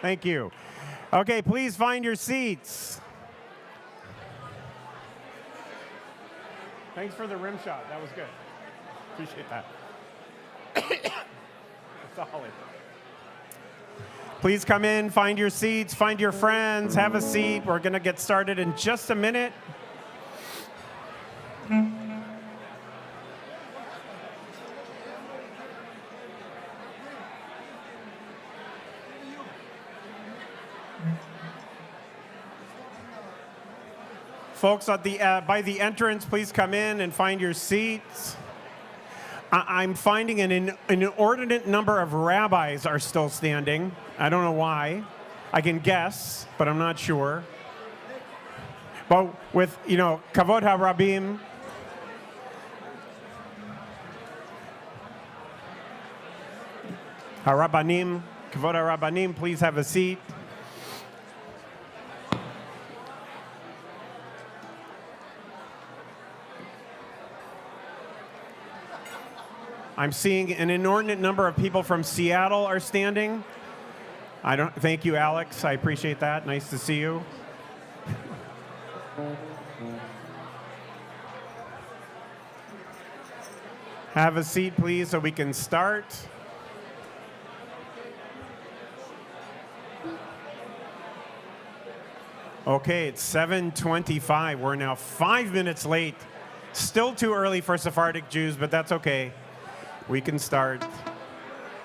Thank you. Okay, please find your seats. Thanks for the rim shot. That was good. Appreciate that. Solid. Please come in, find your seats, find your friends, have a seat. We're going to get started in just a minute. Folks at by the entrance, please come in and find your seats. I'm finding an inordinate number of rabbis are still standing. I don't know why. I can guess, but I'm not sure. But with, kavod harabim, harabanim, kavod harabanim, please have a seat. I'm seeing an inordinate number of people from Seattle are standing. Thank you, Alex. I appreciate that. Nice to see you. Have a seat, please, so we can start. Okay, it's 7:25. We're now 5 minutes late. Still too early for Sephardic Jews, but that's okay. We can start.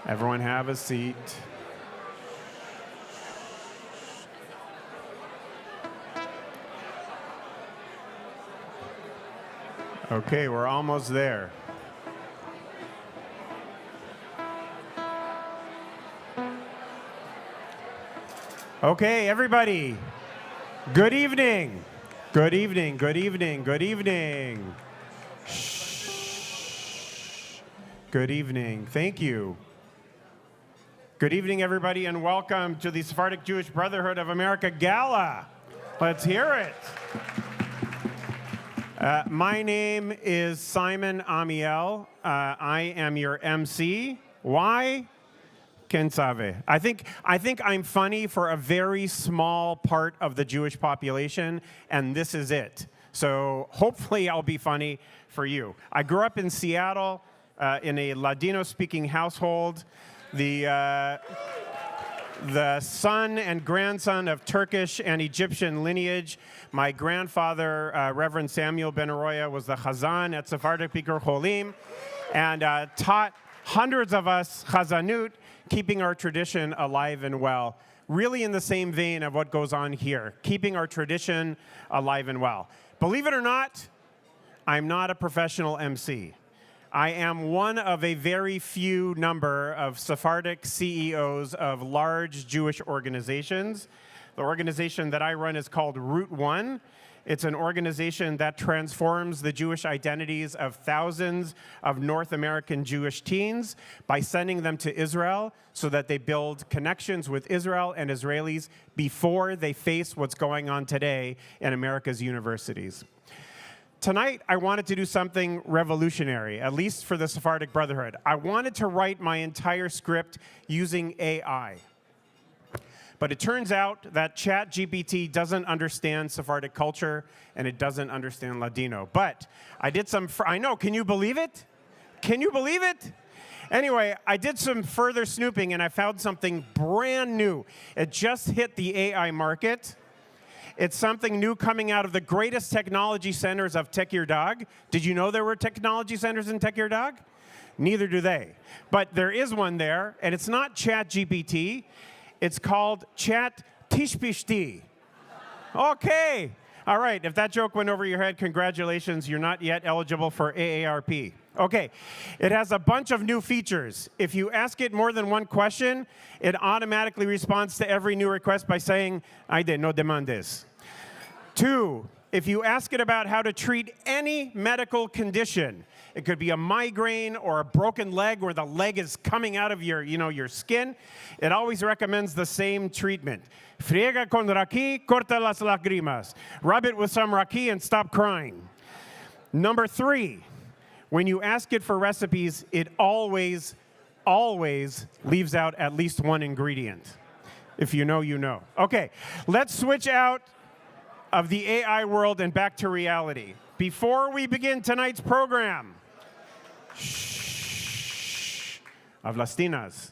Everyone have a seat. Okay, we're almost there. Okay, everybody. Good evening. Good evening, good evening, good evening. Good evening. Thank you. Good evening, everybody, and welcome to the Sephardic Jewish Brotherhood of America Gala. Let's hear it. My name is Simon Amiel. I am your MC. Why? Ken Save. I think I'm funny for a very small part of the Jewish population, and this is it. So hopefully I'll be funny for you. I grew up in Seattle. In a Ladino-speaking household, the son and grandson of Turkish and Egyptian lineage. My grandfather, Reverend Samuel Ben Arroya, was the Chazan at Sephardic Bikur Cholim and taught hundreds of us Chazanut, keeping our tradition alive and well. Really in the same vein of what goes on here, keeping our tradition alive and well. Believe it or not, I'm not a professional MC. I am one of a very few number of Sephardic CEOs of large Jewish organizations. The organization that I run is called Route One. It's an organization that transforms the Jewish identities of thousands of North American Jewish teens by sending them to Israel so that they build connections with Israel and Israelis before they face what's going on today in America's universities. Tonight, I wanted to do something revolutionary, at least for the Sephardic Brotherhood. I wanted to write my entire script using AI. But it turns out that ChatGPT doesn't understand Sephardic culture, and it doesn't understand Ladino. But I did I know, can you believe it? Can you believe it? Anyway, I did some further snooping, and I found something brand new. It just hit the AI market. It's something new coming out of the greatest technology centers of Tekirdog. Did you know there were technology centers in Tekirdog? Neither do they. But there is one there, and it's not ChatGPT. It's called Chat Tishpishti. Okay. All right. If that joke went over your head, congratulations. You're not yet eligible for AARP. Okay. It has a bunch of new features. If you ask it more than one question, it automatically responds to every new request by saying, "Aide, no demandes." 2, if you ask it about how to treat any medical condition, it could be a migraine or a broken leg where the leg is coming out of your skin, it always recommends the same treatment. Friega con raki, corta las lágrimas. Rub it with some raki and stop crying. Number 3, when you ask it for recipes, it always leaves out at least one ingredient. If you know, you know. Okay, let's switch out of the AI world and back to reality. Before we begin tonight's program, shh, Avlastinas.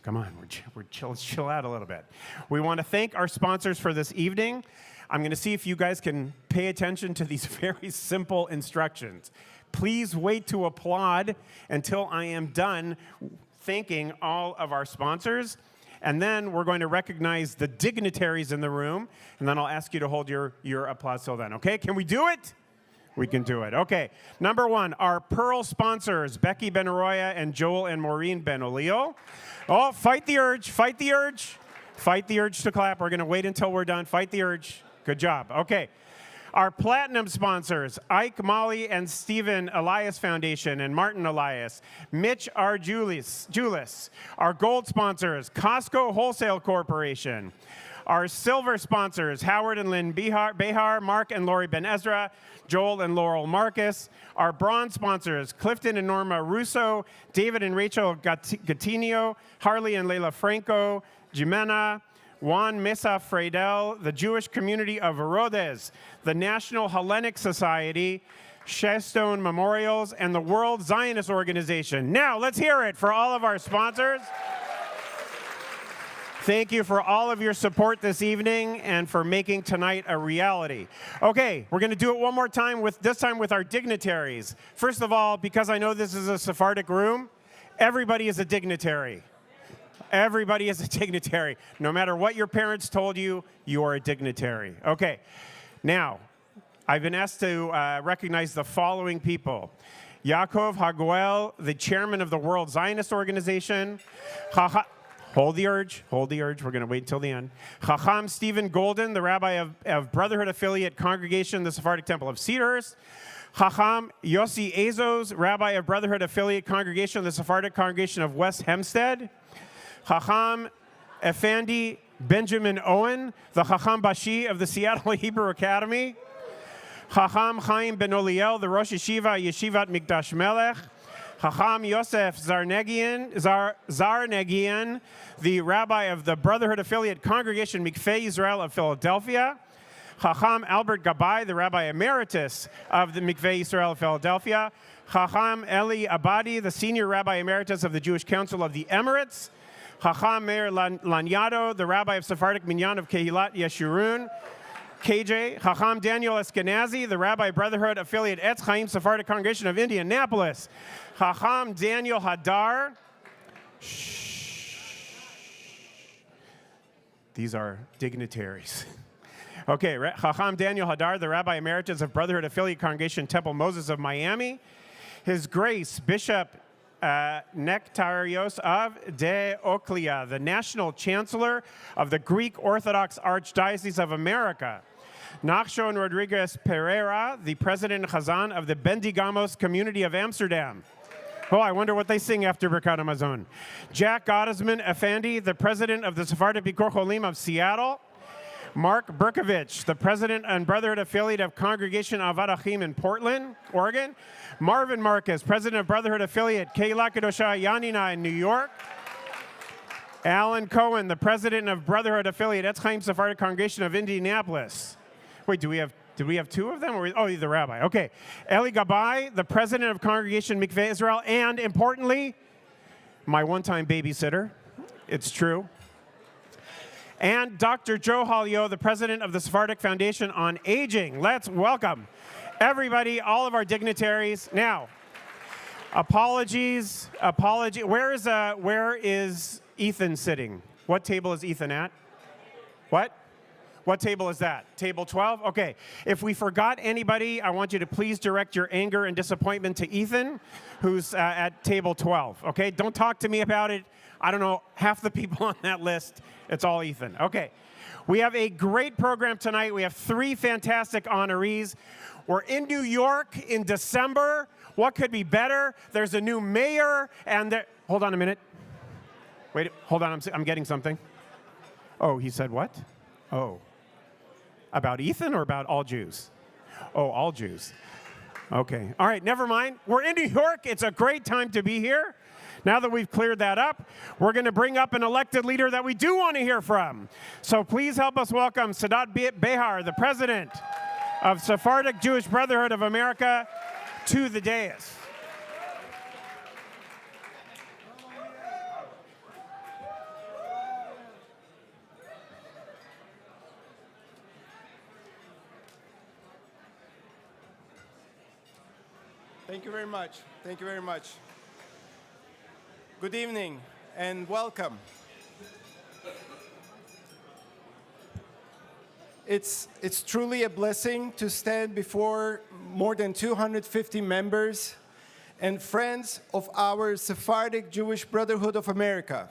Come on, let's chill out a little bit. We want to thank our sponsors for this evening. I'm going to see if you guys can pay attention to these very simple instructions. Please wait to applaud until I am done thanking all of our sponsors. And then we're going to recognize the dignitaries in the room. And then I'll ask you to hold your applause till then. Okay, can we do it? We can do it. Okay, number one, our Pearl sponsors, Becky Benaroya and Joel and Maureen Benolio. Oh, fight the urge, fight the urge. Fight the urge to clap. We're going to wait until we're done. Fight the urge. Good job. Okay. Our platinum sponsors, Ike, Molly, and Stephen Elias Foundation and Martin Elias, Mitch R. Julis. Our gold sponsors, Costco Wholesale Corporation. Our silver sponsors, Howard and Lynn Behar, Mark and Lori Ben Ezra, Joel and Laurel Marcus. Our bronze sponsors, Clifton and Norma Russo, David and Rachel Gattinio, Harley and Leila Franco, Jimena, Juan Mesa Freidel, the Jewish community of Herodes, the National Hellenic Society, Shestone Memorials, and the World Zionist Organization. Now, let's hear it for all of our sponsors. Thank you for all of your support this evening and for making tonight a reality. Okay, we're going to do it one more time, this time with our dignitaries. First of all, because I know this is a Sephardic room, everybody is a dignitary. Everybody is a dignitary. No matter what your parents told you, you are a dignitary. Okay, now, I've been asked to recognize the following people. Yaakov Hagoel, the chairman of the World Zionist Organization. Hold the urge, we're going to wait until the end. Chacham Stephen Golden, the rabbi of Brotherhood Affiliate Congregation, the Sephardic Temple of Cedarhurst. Chacham Yossi Azos, rabbi of Brotherhood Affiliate Congregation, the Sephardic Congregation of West Hempstead. Chacham Effendi Benjamin Owen, the Chacham Bashi of the Seattle Hebrew Academy. Chacham Chaim Ben Oliel, the Rosh Yeshiva, Yeshivat Mikdash Melech. Chacham Yosef Zarnegian, the rabbi of the Brotherhood Affiliate Congregation Mikveh Israel of Philadelphia. Chacham Albert Gabay, the rabbi emeritus of the Mikveh Israel of Philadelphia. Chacham Eli Abadi, the senior rabbi emeritus of the Jewish Council of the Emirates. Chacham Meir Lanyado, the rabbi of Sephardic Minyan of Kehilat Yeshurun. KJ, Chacham Daniel Eskenazi, the rabbi Brotherhood Affiliate Etz Chaim Sephardic Congregation of Indianapolis. Chacham Daniel Hadar. Shh. These are dignitaries. Okay, Chacham Daniel Hadar, the rabbi emeritus of Brotherhood Affiliate Congregation Temple Moses of Miami. His Grace, Bishop Nectarios of De Oclia, the National Chancellor of the Greek Orthodox Archdiocese of America. Nachshon Rodriguez Pereira, the President Chazan of the Bendigamos Community of Amsterdam. Oh, I wonder what they sing after Birkat Hamazon. Jack Gottesman Effendi, the President of the Sephardic Bikor Cholim of Seattle. Mark Berkovich, the President and Brotherhood Affiliate of Congregation Avad Achim in Portland, Oregon. Marvin Marcus, President of Brotherhood Affiliate Keilah Kedosha Yanina in New York. Alan Cohen, the President of Brotherhood Affiliate Etz Chaim Sephardic Congregation of Indianapolis. Wait, did we have two of them? Oh, the rabbi. Okay. Eli Gabay, the President of Congregation Mikveh Israel, and importantly, my one-time babysitter. It's true. And Dr. Joe Halio, the President of the Sephardic Foundation on Aging. Let's welcome everybody, all of our dignitaries. Now, apology. Where is Ethan sitting? What table is Ethan at? What? What table is that? Table 12? Okay. If we forgot anybody, I want you to please direct your anger and disappointment to Ethan, who's at table 12. Okay? Don't talk to me about it. I don't know, half the people on that list, it's all Ethan. Okay. We have a great program tonight. We have 3 fantastic honorees. We're in New York in December. What could be better? There's a new mayor, and hold on a minute. Wait, hold on, I'm getting something. Oh, he said what? Oh. About Ethan or about all Jews? Oh, all Jews. Okay. All right, never mind. We're in New York. It's a great time to be here. Now that we've cleared that up, we're going to bring up an elected leader that we do want to hear from. So please help us welcome Sadat Behar, the president of Sephardic Jewish Brotherhood of America, to the dais. Thank you very much. Thank you very much. Good evening and welcome. It's truly a blessing to stand before more than 250 members and friends of our Sephardic Jewish Brotherhood of America.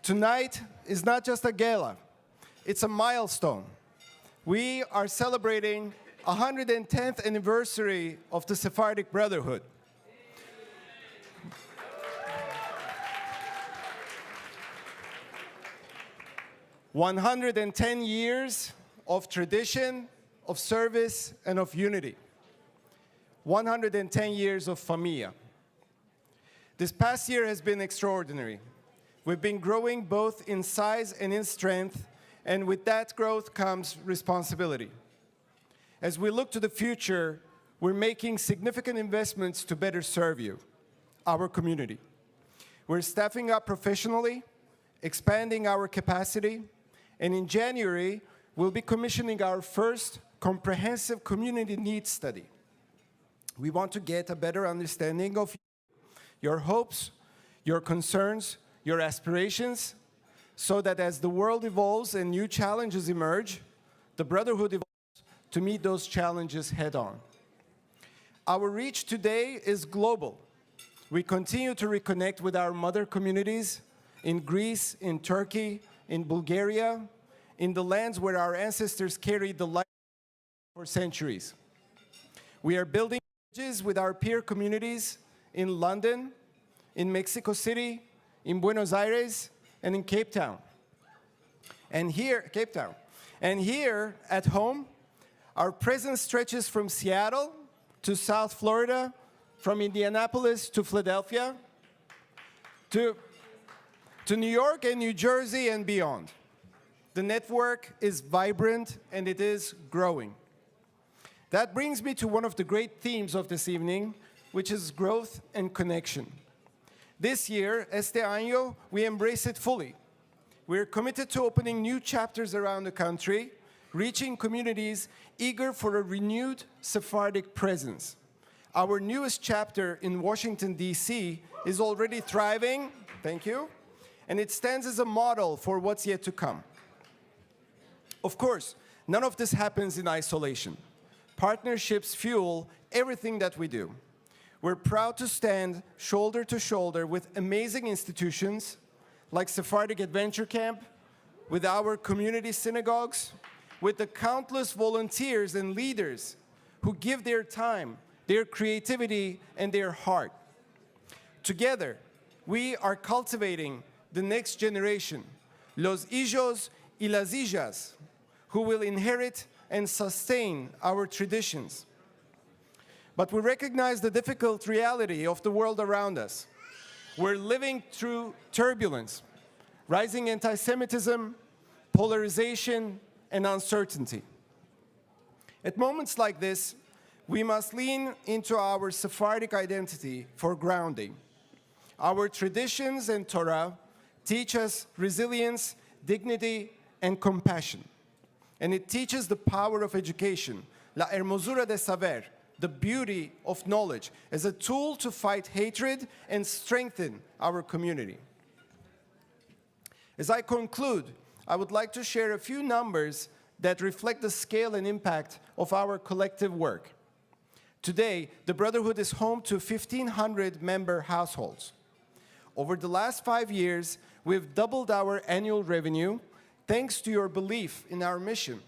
Tonight is not just a gala, it's a milestone. We are celebrating 110th anniversary of the Sephardic Brotherhood. "110 years of tradition, of service, and of unity. 110 years of familia. This past year has been extraordinary. We've been growing both in size and in strength, and with that growth comes responsibility. As we look to the future, we're making significant investments to better serve you, our community. We're staffing up professionally, expanding our capacity, and in January, we'll be commissioning our first comprehensive community needs study. We want to get a better understanding of your hopes, your concerns, your aspirations, so that as the world evolves and new challenges emerge, the Brotherhood evolves to meet those challenges head-on. Our reach today is global. We continue to reconnect with our mother communities in Greece, in Turkey, in Bulgaria, in the lands where our ancestors carried the light for centuries. We are building bridges with our peer communities in London, in Mexico City, in Buenos Aires, and in Cape Town. And here at home, our presence stretches from Seattle to South Florida, from Indianapolis to Philadelphia, to New York and New Jersey and beyond. The network is vibrant and it is growing. That brings me to one of the great themes of this evening, which is growth and connection. This year, este año, we embrace it fully. We're committed to opening new chapters around the country, reaching communities eager for a renewed Sephardic presence. Our newest chapter in Washington, D.C. is already thriving, thank you, and it stands as a model for what's yet to come. Of course, none of this happens in isolation. Partnerships fuel everything that we do. We're proud to stand shoulder to shoulder with amazing institutions like Sephardic Adventure Camp, with our community synagogues, with the countless volunteers and leaders who give their time, their creativity, and their heart. Together, we are cultivating the next generation, los hijos y las hijas, who will inherit and sustain our traditions. But we recognize the difficult reality of the world around us. We're living through turbulence, rising anti-Semitism, polarization, and uncertainty. At moments like this, we must lean into our Sephardic identity for grounding. Our traditions and Torah teach us resilience, dignity, and compassion. And it teaches the power of education, la hermosura de saber, the beauty of knowledge, as a tool to fight hatred and strengthen our community. As I conclude, I would like to share a few numbers that reflect the scale and impact of our collective work. Today, the Brotherhood is home to 1,500 member households. Over the last 5 years, we've doubled our annual revenue thanks to your belief in our mission.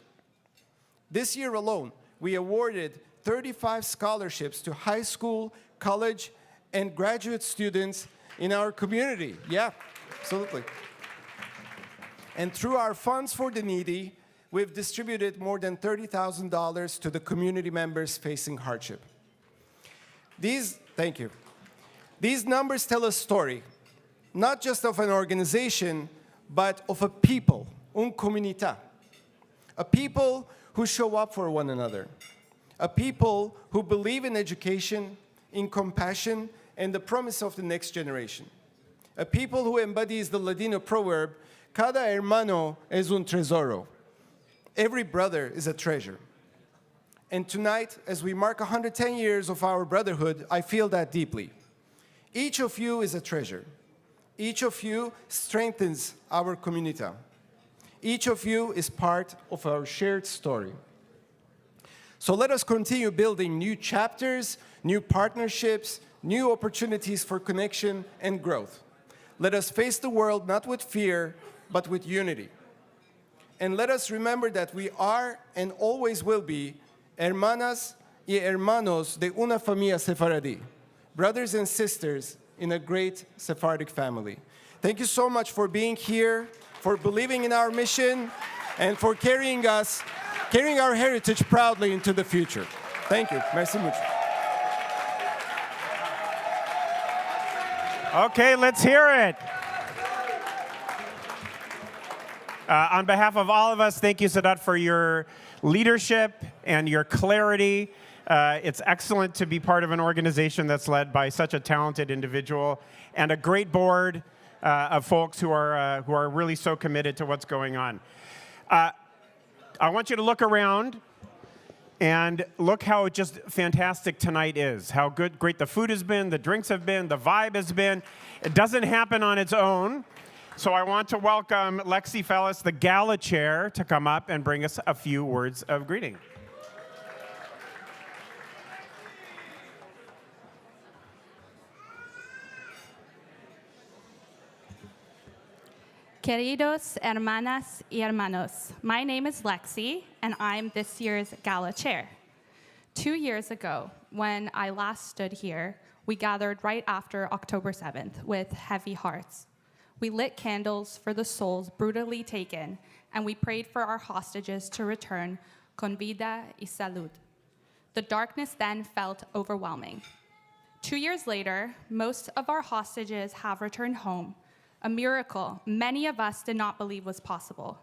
This year alone, we awarded 35 scholarships to high school, college, and graduate students in our community. Yeah, absolutely. And through our Funds for the Needy, we've distributed more than $30,000 to the community members facing hardship. Thank you. These numbers tell a story, not just of an organization, but of a people, un comunità. A people who show up for one another. A people who believe in education, in compassion, and the promise of the next generation. A people who embodies the Ladino proverb, cada hermano es un tesoro. Every brother is a treasure. And tonight, as we mark 110 years of our brotherhood, I feel that deeply. Each of you is a treasure. Each of you strengthens our comunità. Each of you is part of our shared story. So let us continue building new chapters, new partnerships, new opportunities for connection and growth. Let us face the world not with fear, but with unity. And let us remember that we are and always will be hermanas y hermanos de una familia Sephardi, brothers and sisters in a great Sephardic family. Thank you so much for being here, for believing in our mission, and for carrying our heritage proudly into the future. Thank you. Merci mucho. Okay, let's hear it. On behalf of all of us, thank you, Sadat, for your leadership and your clarity. It's excellent to be part of an organization that's led by such a talented individual and a great board of folks who are really so committed to what's going on. I want you to look around and look how just fantastic tonight is, how great the food has been, the drinks have been, the vibe has been. It doesn't happen on its own. So I want to welcome Lexi Fellis, the Gala chair, to come up and bring us a few words of greeting. Queridos hermanas y hermanos, my name is Lexi, and I'm this year's Gala chair. 2 years ago, when I last stood here, we gathered right after October 7th with heavy hearts. We lit candles for the souls brutally taken, and we prayed for our hostages to return con vida y salud. The darkness then felt overwhelming. 2 years later, most of our hostages have returned home, a miracle many of us did not believe was possible.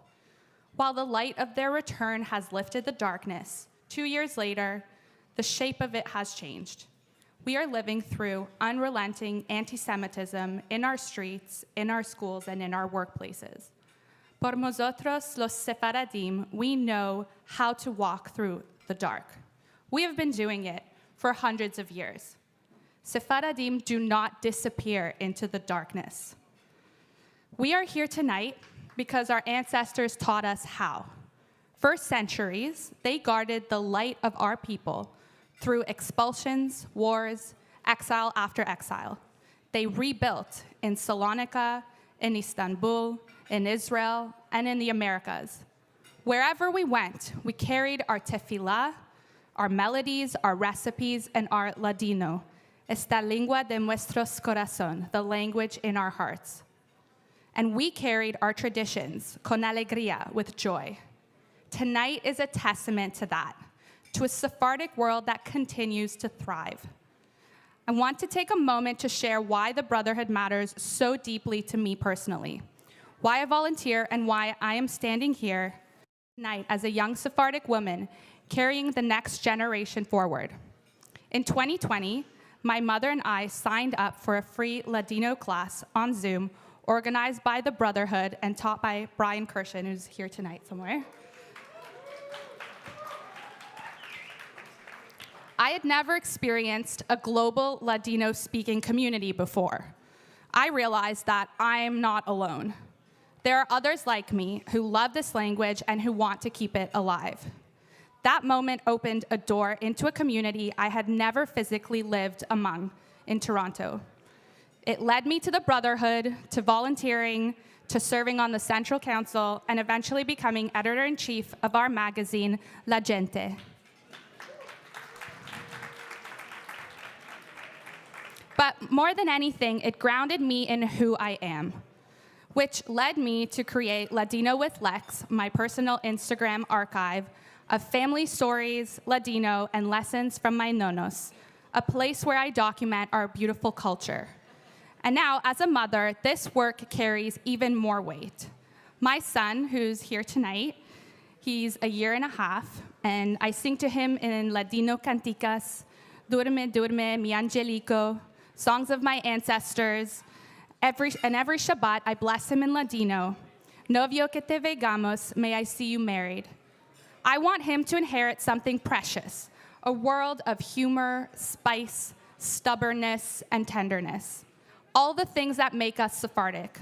While the light of their return has lifted the darkness, 2 years later, the shape of it has changed. We are living through unrelenting anti-Semitism in our streets, in our schools, and in our workplaces. Por nosotros los Sephardim, we know how to walk through the dark. We have been doing it for hundreds of years. Sephardim do not disappear into the darkness. We are here tonight because our ancestors taught us how. For centuries, they guarded the light of our people through expulsions, wars, exile after exile. They rebuilt in Salonika, in Istanbul, in Israel, and in the Americas. Wherever we went, we carried our tefillah, our melodies, our recipes, and our Ladino, esta lengua de nuestros corazón, the language in our hearts. And we carried our traditions, con alegría, with joy. Tonight is a testament to that, to a Sephardic world that continues to thrive. I want to take a moment to share why the Brotherhood matters so deeply to me personally, why I volunteer, and why I am standing here tonight as a young Sephardic woman carrying the next generation forward. In 2020, my mother and I signed up for a free Ladino class on Zoom organized by the Brotherhood and taught by Brian Kirshen, who's here tonight somewhere. I had never experienced a global Ladino-speaking community before. I realized that I'm not alone. There are others like me who love this language and who want to keep it alive. That moment opened a door into a community I had never physically lived among in Toronto. It led me to the Brotherhood, to volunteering, to serving on the Central Council, and eventually becoming editor-in-chief of our magazine, La Gente. But more than anything, it grounded me in who I am, which led me to create Ladino with Lex, my personal Instagram archive of family stories, Ladino, and lessons from my nonos, a place where I document our beautiful culture. And now, as a mother, this work carries even more weight. My son, who's here tonight, he's a year and a half, and I sing to him in Ladino canticas, Durme, Durme, mi angelico, songs of my ancestors. Every Shabbat, I bless him in Ladino. Novio que te vegamos, may I see you married. I want him to inherit something precious, a world of humor, spice, stubbornness, and tenderness. All the things that make us Sephardic.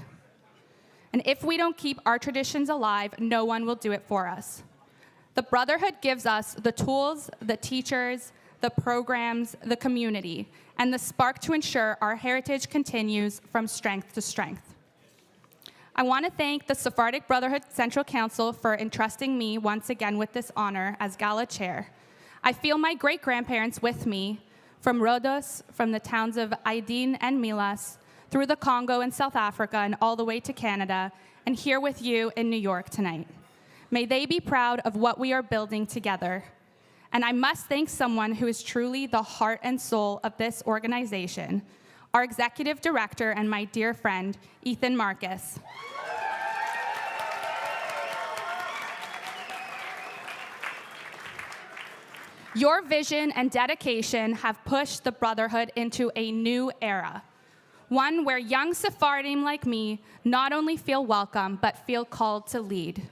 And if we don't keep our traditions alive, no one will do it for us. The Brotherhood gives us the tools, the teachers, the programs, the community, and the spark to ensure our heritage continues from strength to strength. I want to thank the Sephardic Brotherhood Central Council for entrusting me once again with this honor as Gala Chair. I feel my great-grandparents with me, from Rhodos, from the towns of Aydin and Milas, through the Congo and South Africa, and all the way to Canada, and here with you in New York tonight. May they be proud of what we are building together. And I must thank someone who is truly the heart and soul of this organization, our executive director and my dear friend, Ethan Marcus. Your vision and dedication have pushed the Brotherhood into a new era, one where young Sephardim like me not only feel welcome, but feel called to lead.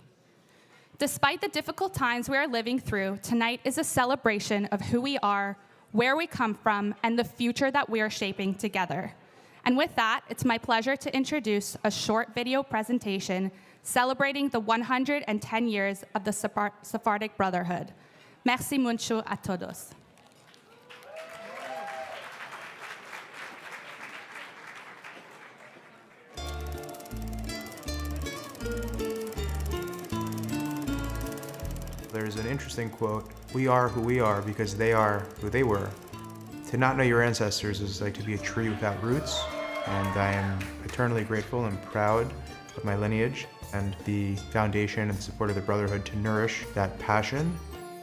Despite the difficult times we are living through, tonight is a celebration of who we are, where we come from, and the future that we are shaping together. And with that, it's my pleasure to introduce a short video presentation celebrating the 110 years of the Sephardic Brotherhood. Merci mucho a todos. There's an interesting quote, "We are who we are because they are who they were." To not know your ancestors is like to be a tree without roots, and I am eternally grateful and proud of my lineage and the foundation and support of the Brotherhood to nourish that passion.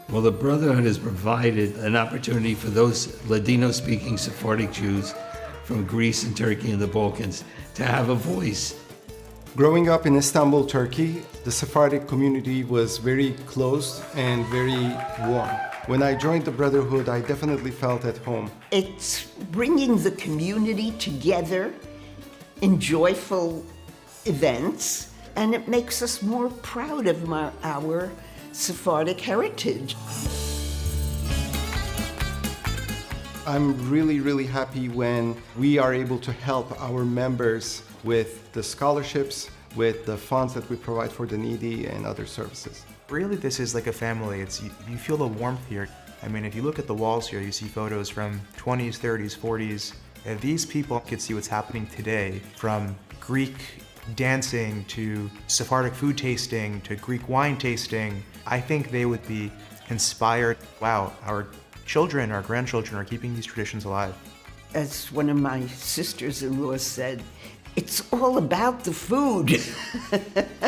Well, the Brotherhood has provided an opportunity for those Ladino-speaking Sephardic Jews from Greece and Turkey and the Balkans to have a voice. Growing up in Istanbul, Turkey, the Sephardic community was very closed and very warm. When I joined the Brotherhood, I definitely felt at home. It's bringing the community together in joyful events, and it makes us more proud of our Sephardic heritage. I'm really, really happy when we are able to help our members with the scholarships, with the funds that we provide for the needy and other services. Really, this is like a family. You feel the warmth here. I mean, if you look at the walls here, you see photos from 20s, 30s, 40s. If these people could see what's happening today, from Greek dancing to Sephardic food tasting to Greek wine tasting, I think they would be inspired. Wow, our children, our grandchildren are keeping these traditions alive. As one of my sisters-in-law said, it's all about the food.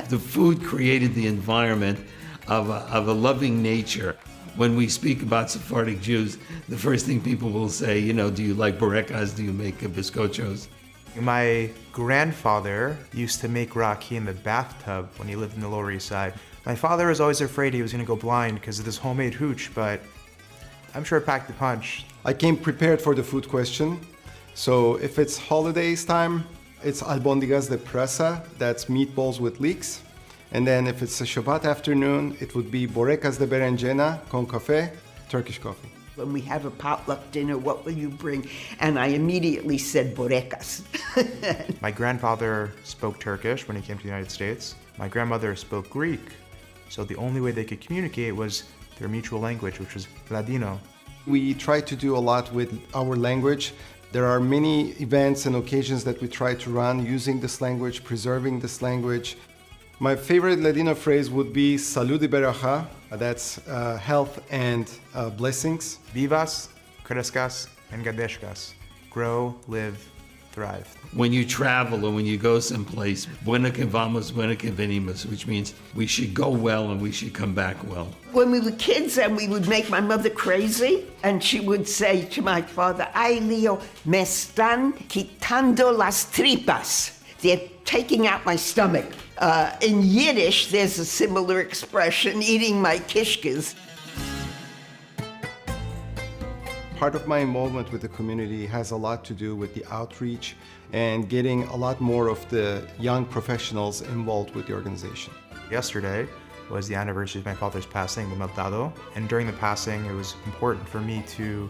The food created the environment of a loving nature. When we speak about Sephardic Jews, the first thing people will say, do you like borekas? Do you make bizcochos? My grandfather used to make raki in the bathtub when he lived in the Lower East Side. My father was always afraid he was going to go blind because of this homemade hooch, but I'm sure it packed the punch. I came prepared for the food question. So if it's holidays time, it's albondigas de presa, that's meatballs with leeks. And then if it's a Shabbat afternoon, it would be borekas de berenjena con café, Turkish coffee. When we have a potluck dinner, what will you bring? And I immediately said borekas. My grandfather spoke Turkish when he came to the United States. My grandmother spoke Greek. So the only way they could communicate was their mutual language, which was Ladino. We try to do a lot with our language. There are many events and occasions that we try to run using this language, preserving this language. My favorite Ladino phrase would be salud y beraja, that's health and blessings. Vivas, crezcas, engardezcas. Grow, live, thrive. When you travel or when you go someplace, buena que vamos, buena que venimos, which means we should go well and we should come back well. When we were kids and we would make my mother crazy, and she would say to my father, "Ay, Leo, me están quitando las tripas." They're taking out my stomach. In Yiddish, there's a similar expression, eating my kishkas. Part of my involvement with the community has a lot to do with the outreach and getting a lot more of the young professionals involved with the organization. Yesterday was the anniversary of my father's passing, the Maltado, and during the passing, it was important for me to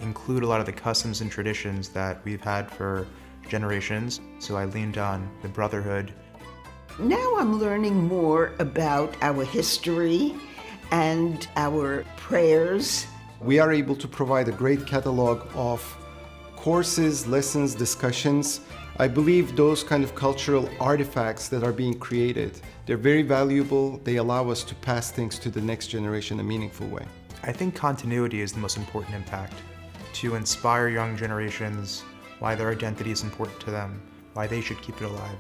include a lot of the customs and traditions that we've had for generations, so I leaned on the brotherhood. Now I'm learning more about our history and our prayers. We are able to provide a great catalog of courses, lessons, discussions. I believe those kind of cultural artifacts that are being created, they're very valuable. They allow us to pass things to the next generation in a meaningful way. I think continuity is the most important impact, to inspire young generations why their identity is important to them, why they should keep it alive.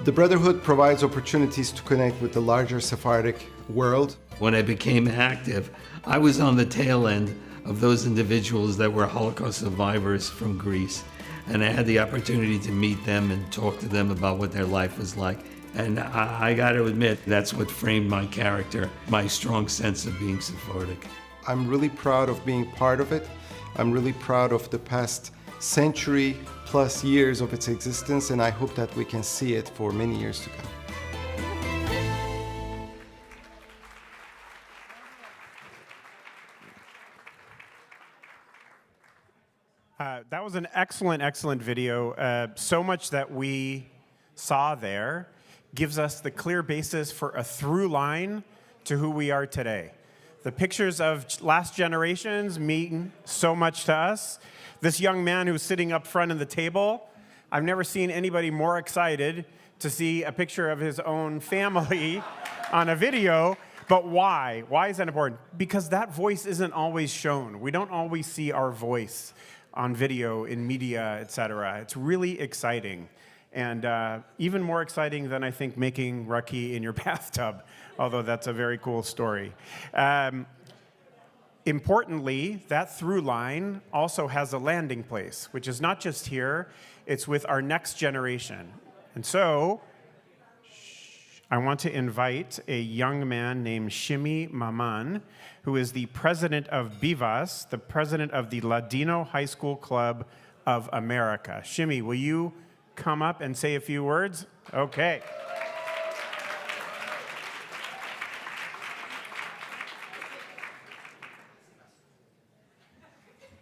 The Brotherhood provides opportunities to connect with the larger Sephardic world. When I became active, I was on the tail end of those individuals that were Holocaust survivors from Greece. And I had the opportunity to meet them and talk to them about what their life was like. And I got to admit, that's what framed my character, my strong sense of being Sephardic. I'm really proud of being part of it. I'm really proud of the past century plus years of its existence, and I hope that we can see it for many years to come. That was an excellent, excellent video. So much that we saw there gives us the clear basis for a through line to who we are today. The pictures of last generations mean so much to us. This young man who's sitting up front of the table, I've never seen anybody more excited to see a picture of his own family on a video. But why? Why is that important? Because that voice isn't always shown. We don't always see our voice on video, in media, etc. It's really exciting. And even more exciting than, I think, making raki in your bathtub, although that's a very cool story. Importantly, that through line also has a landing place, which is not just here, it's with our next generation. And so, I want to invite a young man named Shimi Maman, who is the president of BIVAS, the president of the Ladino High School Club of America. Shimi, will you come up and say a few words? Okay.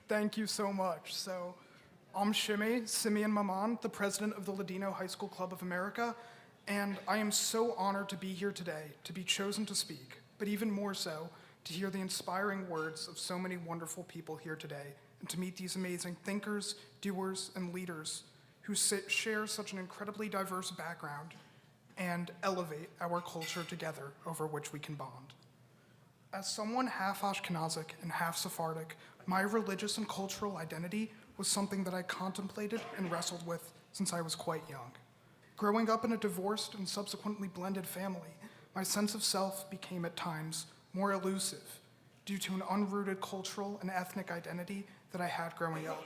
Thank you so much. So, I'm Simeon Maman, the president of the Ladino High School Club of America, and I am so honored to be here today, to be chosen to speak, but even more so, to hear the inspiring words of so many wonderful people here today, and to meet these amazing thinkers, doers, and leaders who share such an incredibly diverse background and elevate our culture together over which we can bond. As someone half Ashkenazic and half Sephardic, my religious and cultural identity was something that I contemplated and wrestled with since I was quite young. Growing up in a divorced and subsequently blended family, my sense of self became at times more elusive due to an unrooted cultural and ethnic identity that I had growing up.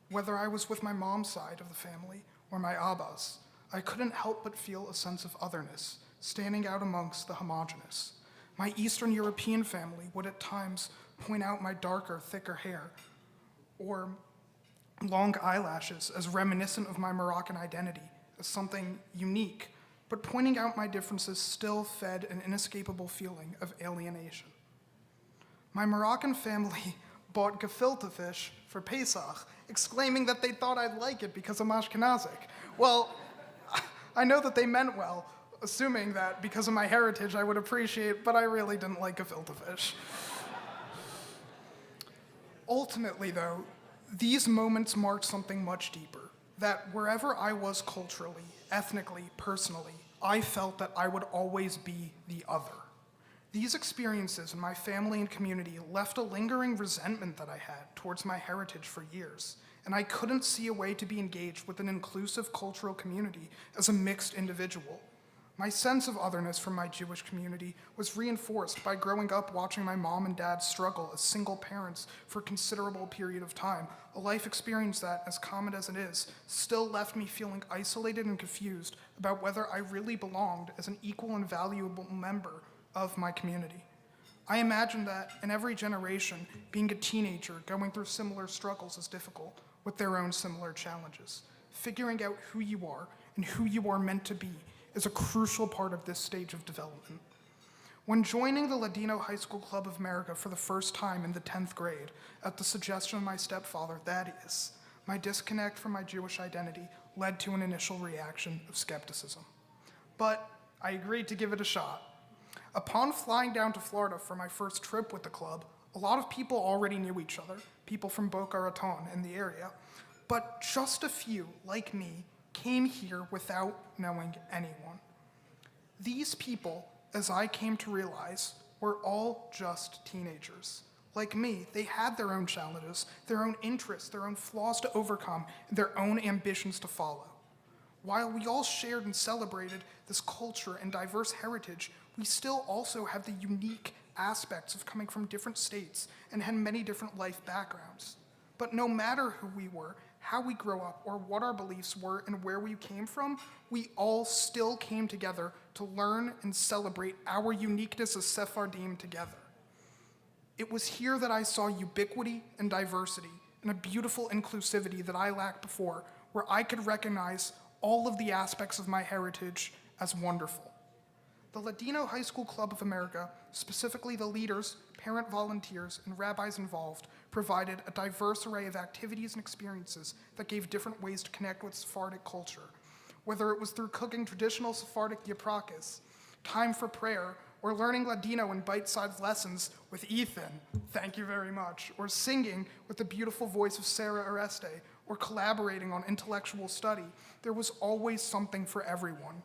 Whether I was with my mom's side of the family or my Abba's, I couldn't help but feel a sense of otherness, standing out amongst the homogenous. My Eastern European family would at times point out my darker, thicker hair or long eyelashes as reminiscent of my Moroccan identity, as something unique, but pointing out my differences still fed an inescapable feeling of alienation. My Moroccan family bought gefilte fish for Pesach, exclaiming that they thought I'd like it because I'm Ashkenazic. Well, I know that they meant well, assuming that because of my heritage I would appreciate, but I really didn't like gefilte fish. Ultimately, though, these moments marked something much deeper, that wherever I was culturally, ethnically, personally, I felt that I would always be the other. These experiences in my family and community left a lingering resentment that I had towards my heritage for years, and I couldn't see a way to be engaged with an inclusive cultural community as a mixed individual. My sense of otherness from my Jewish community was reinforced by growing up watching my mom and dad struggle as single parents for a considerable period of time, a life experience that, as common as it is, still left me feeling isolated and confused about whether I really belonged as an equal and valuable member of my community. I imagine that in every generation, being a teenager going through similar struggles is difficult, with their own similar challenges. Figuring out who you are and who you are meant to be is a crucial part of this stage of development. When joining the Ladino High School Club of America for the first time in the 10th grade, at the suggestion of my stepfather, Thaddeus, my disconnect from my Jewish identity led to an initial reaction of skepticism. But I agreed to give it a shot. Upon flying down to Florida for my first trip with the club, a lot of people already knew each other, people from Boca Raton in the area, but just a few, like me, came here without knowing anyone. These people, as I came to realize, were all just teenagers. Like me, they had their own challenges, their own interests, their own flaws to overcome, and their own ambitions to follow. While we all shared and celebrated this culture and diverse heritage, we still also have the unique aspects of coming from different states and had many different life backgrounds. But no matter who we were, how we grow up, or what our beliefs were and where we came from, we all still came together to learn and celebrate our uniqueness as Sephardim together. It was here that I saw ubiquity and diversity and a beautiful inclusivity that I lacked before, where I could recognize all of the aspects of my heritage as wonderful. The Ladino High School Club of America, specifically the leaders, parent volunteers, and rabbis involved, provided a diverse array of activities and experiences that gave different ways to connect with Sephardic culture. Whether it was through cooking traditional Sephardic yaprakis, time for prayer, or learning Ladino in bite-sized lessons with Ethan, thank you very much, or singing with the beautiful voice of Sarah Oreste, or collaborating on intellectual study, there was always something for everyone.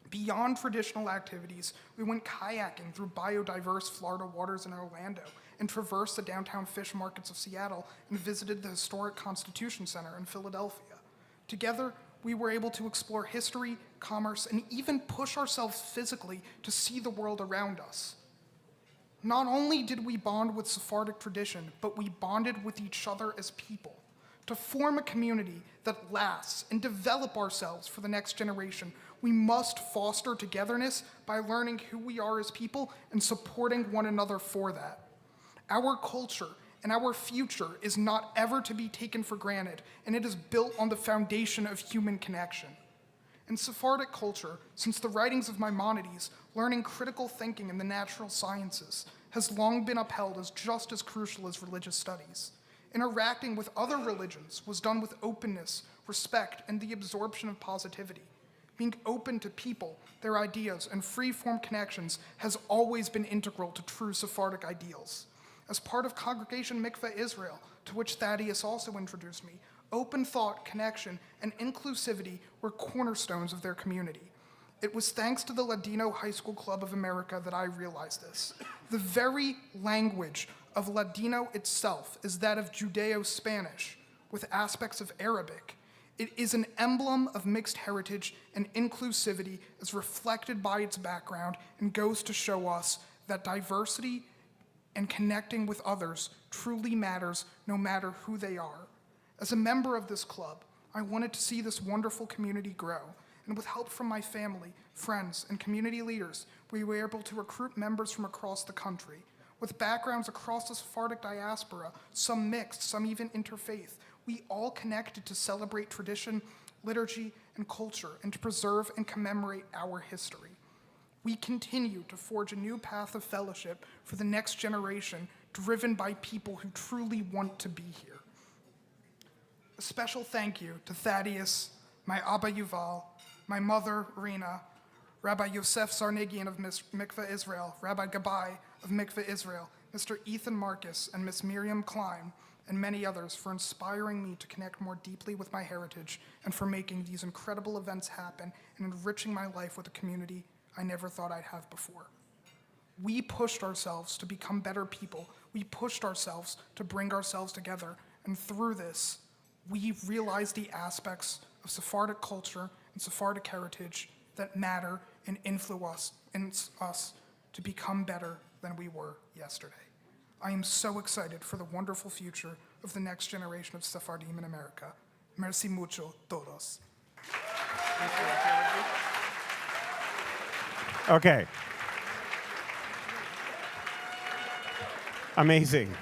Beyond traditional activities, we went kayaking through biodiverse Florida waters in Orlando and traversed the downtown fish markets of Seattle and visited the historic Constitution Center in Philadelphia. Together, we were able to explore history, commerce, and even push ourselves physically to see the world around us. Not only did we bond with Sephardic tradition, but we bonded with each other as people. To form a community that lasts and develop ourselves for the next generation, we must foster togetherness by learning who we are as people and supporting one another for that. Our culture and our future is not ever to be taken for granted, and it is built on the foundation of human connection. In Sephardic culture, since the writings of Maimonides, learning critical thinking in the natural sciences has long been upheld as just as crucial as religious studies. Interacting with other religions was done with openness, respect, and the absorption of positivity. Being open to people, their ideas, and free-form connections has always been integral to true Sephardic ideals. As part of Congregation Mikveh Israel, to which Thaddeus also introduced me, open thought, connection, and inclusivity were cornerstones of their community. It was thanks to the Ladino High School Club of America that I realized this. The very language of Ladino itself is that of Judeo-Spanish, with aspects of Arabic. It is an emblem of mixed heritage and inclusivity as reflected by its background and goes to show us that diversity and connecting with others truly matters no matter who they are. As a member of this club, I wanted to see this wonderful community grow, and with help from my family, friends, and community leaders, we were able to recruit members from across the country. With backgrounds across the Sephardic diaspora, some mixed, some even interfaith, we all connected to celebrate tradition, liturgy, and culture, and to preserve and commemorate our history. We continue to forge a new path of fellowship for the next generation, driven by people who truly want to be here. A special thank you to Thaddeus, my Abba Yuval, my mother, Rena, Rabbi Yosef Zarnegian of Mikveh Israel, Rabbi Gabai of Mikveh Israel, Mr. Ethan Marcus, and Miss Miriam Klein, and many others for inspiring me to connect more deeply with my heritage and for making these incredible events happen and enriching my life with a community I never thought I'd have before. We pushed ourselves to become better people. We pushed ourselves to bring ourselves together, and through this, we realize the aspects of Sephardic culture and Sephardic heritage that matter and influence us to become better than we were yesterday. I am so excited for the wonderful future of the next generation of Sephardim in America. Merci mucho, todos. Okay. Amazing.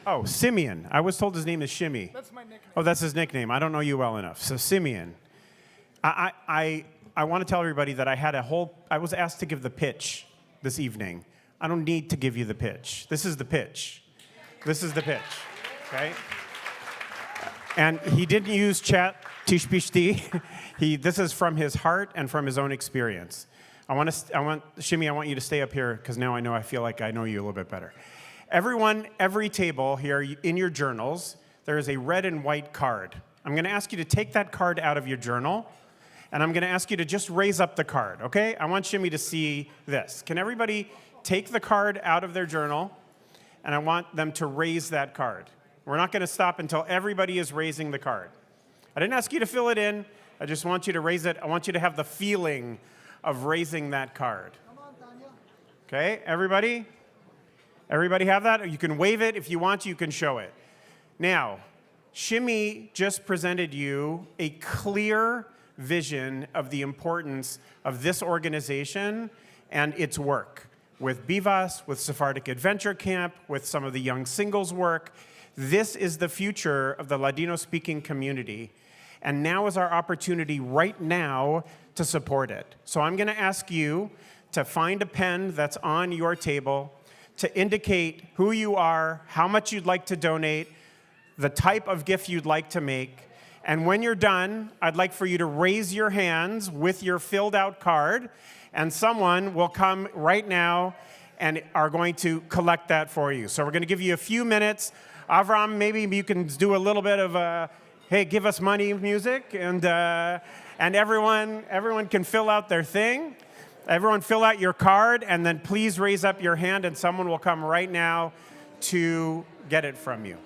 Oh, Simeon. I was told his name is Shimmy. That's my nickname. Oh, that's his nickname. I don't know you well enough. So Simeon. I want to tell everybody that I was asked to give the pitch this evening. I don't need to give you the pitch. This is the pitch. This is the pitch, okay? And he didn't use chat tishpishti. This is from his heart and from his own experience. Shimmy, I want you to stay up here because now I feel like I know you a little bit better. Everyone, every table here in your journals, there is a red and white card. I'm going to ask you to take that card out of your journal, and I'm going to ask you to just raise up the card, okay? I want Shimmy to see this. Can everybody take the card out of their journal, and I want them to raise that card. We're not going to stop until everybody is raising the card. I didn't ask you to fill it in. I just want you to raise it. I want you to have the feeling of raising that card. Okay, everybody? Everybody have that? Or you can wave it if you want to, you can show it. Now, Shimmy just presented you a clear vision of the importance of this organization and its work with Bivas, with Sephardic Adventure Camp, with some of the young singles work. This is the future of the Ladino-speaking community. And now is our opportunity right now to support it. So I'm going to ask you to find a pen that's on your table to indicate who you are, how much you'd like to donate, the type of gift you'd like to make. And when you're done, I'd like for you to raise your hands with your filled out card, and someone will come right now and are going to collect that for you. So we're going to give you a few minutes. Avram, maybe you can do a little bit of hey, give us money music, and everyone can fill out their thing. Everyone fill out your card, and then please raise up your hand, and someone will come right now to get it from you.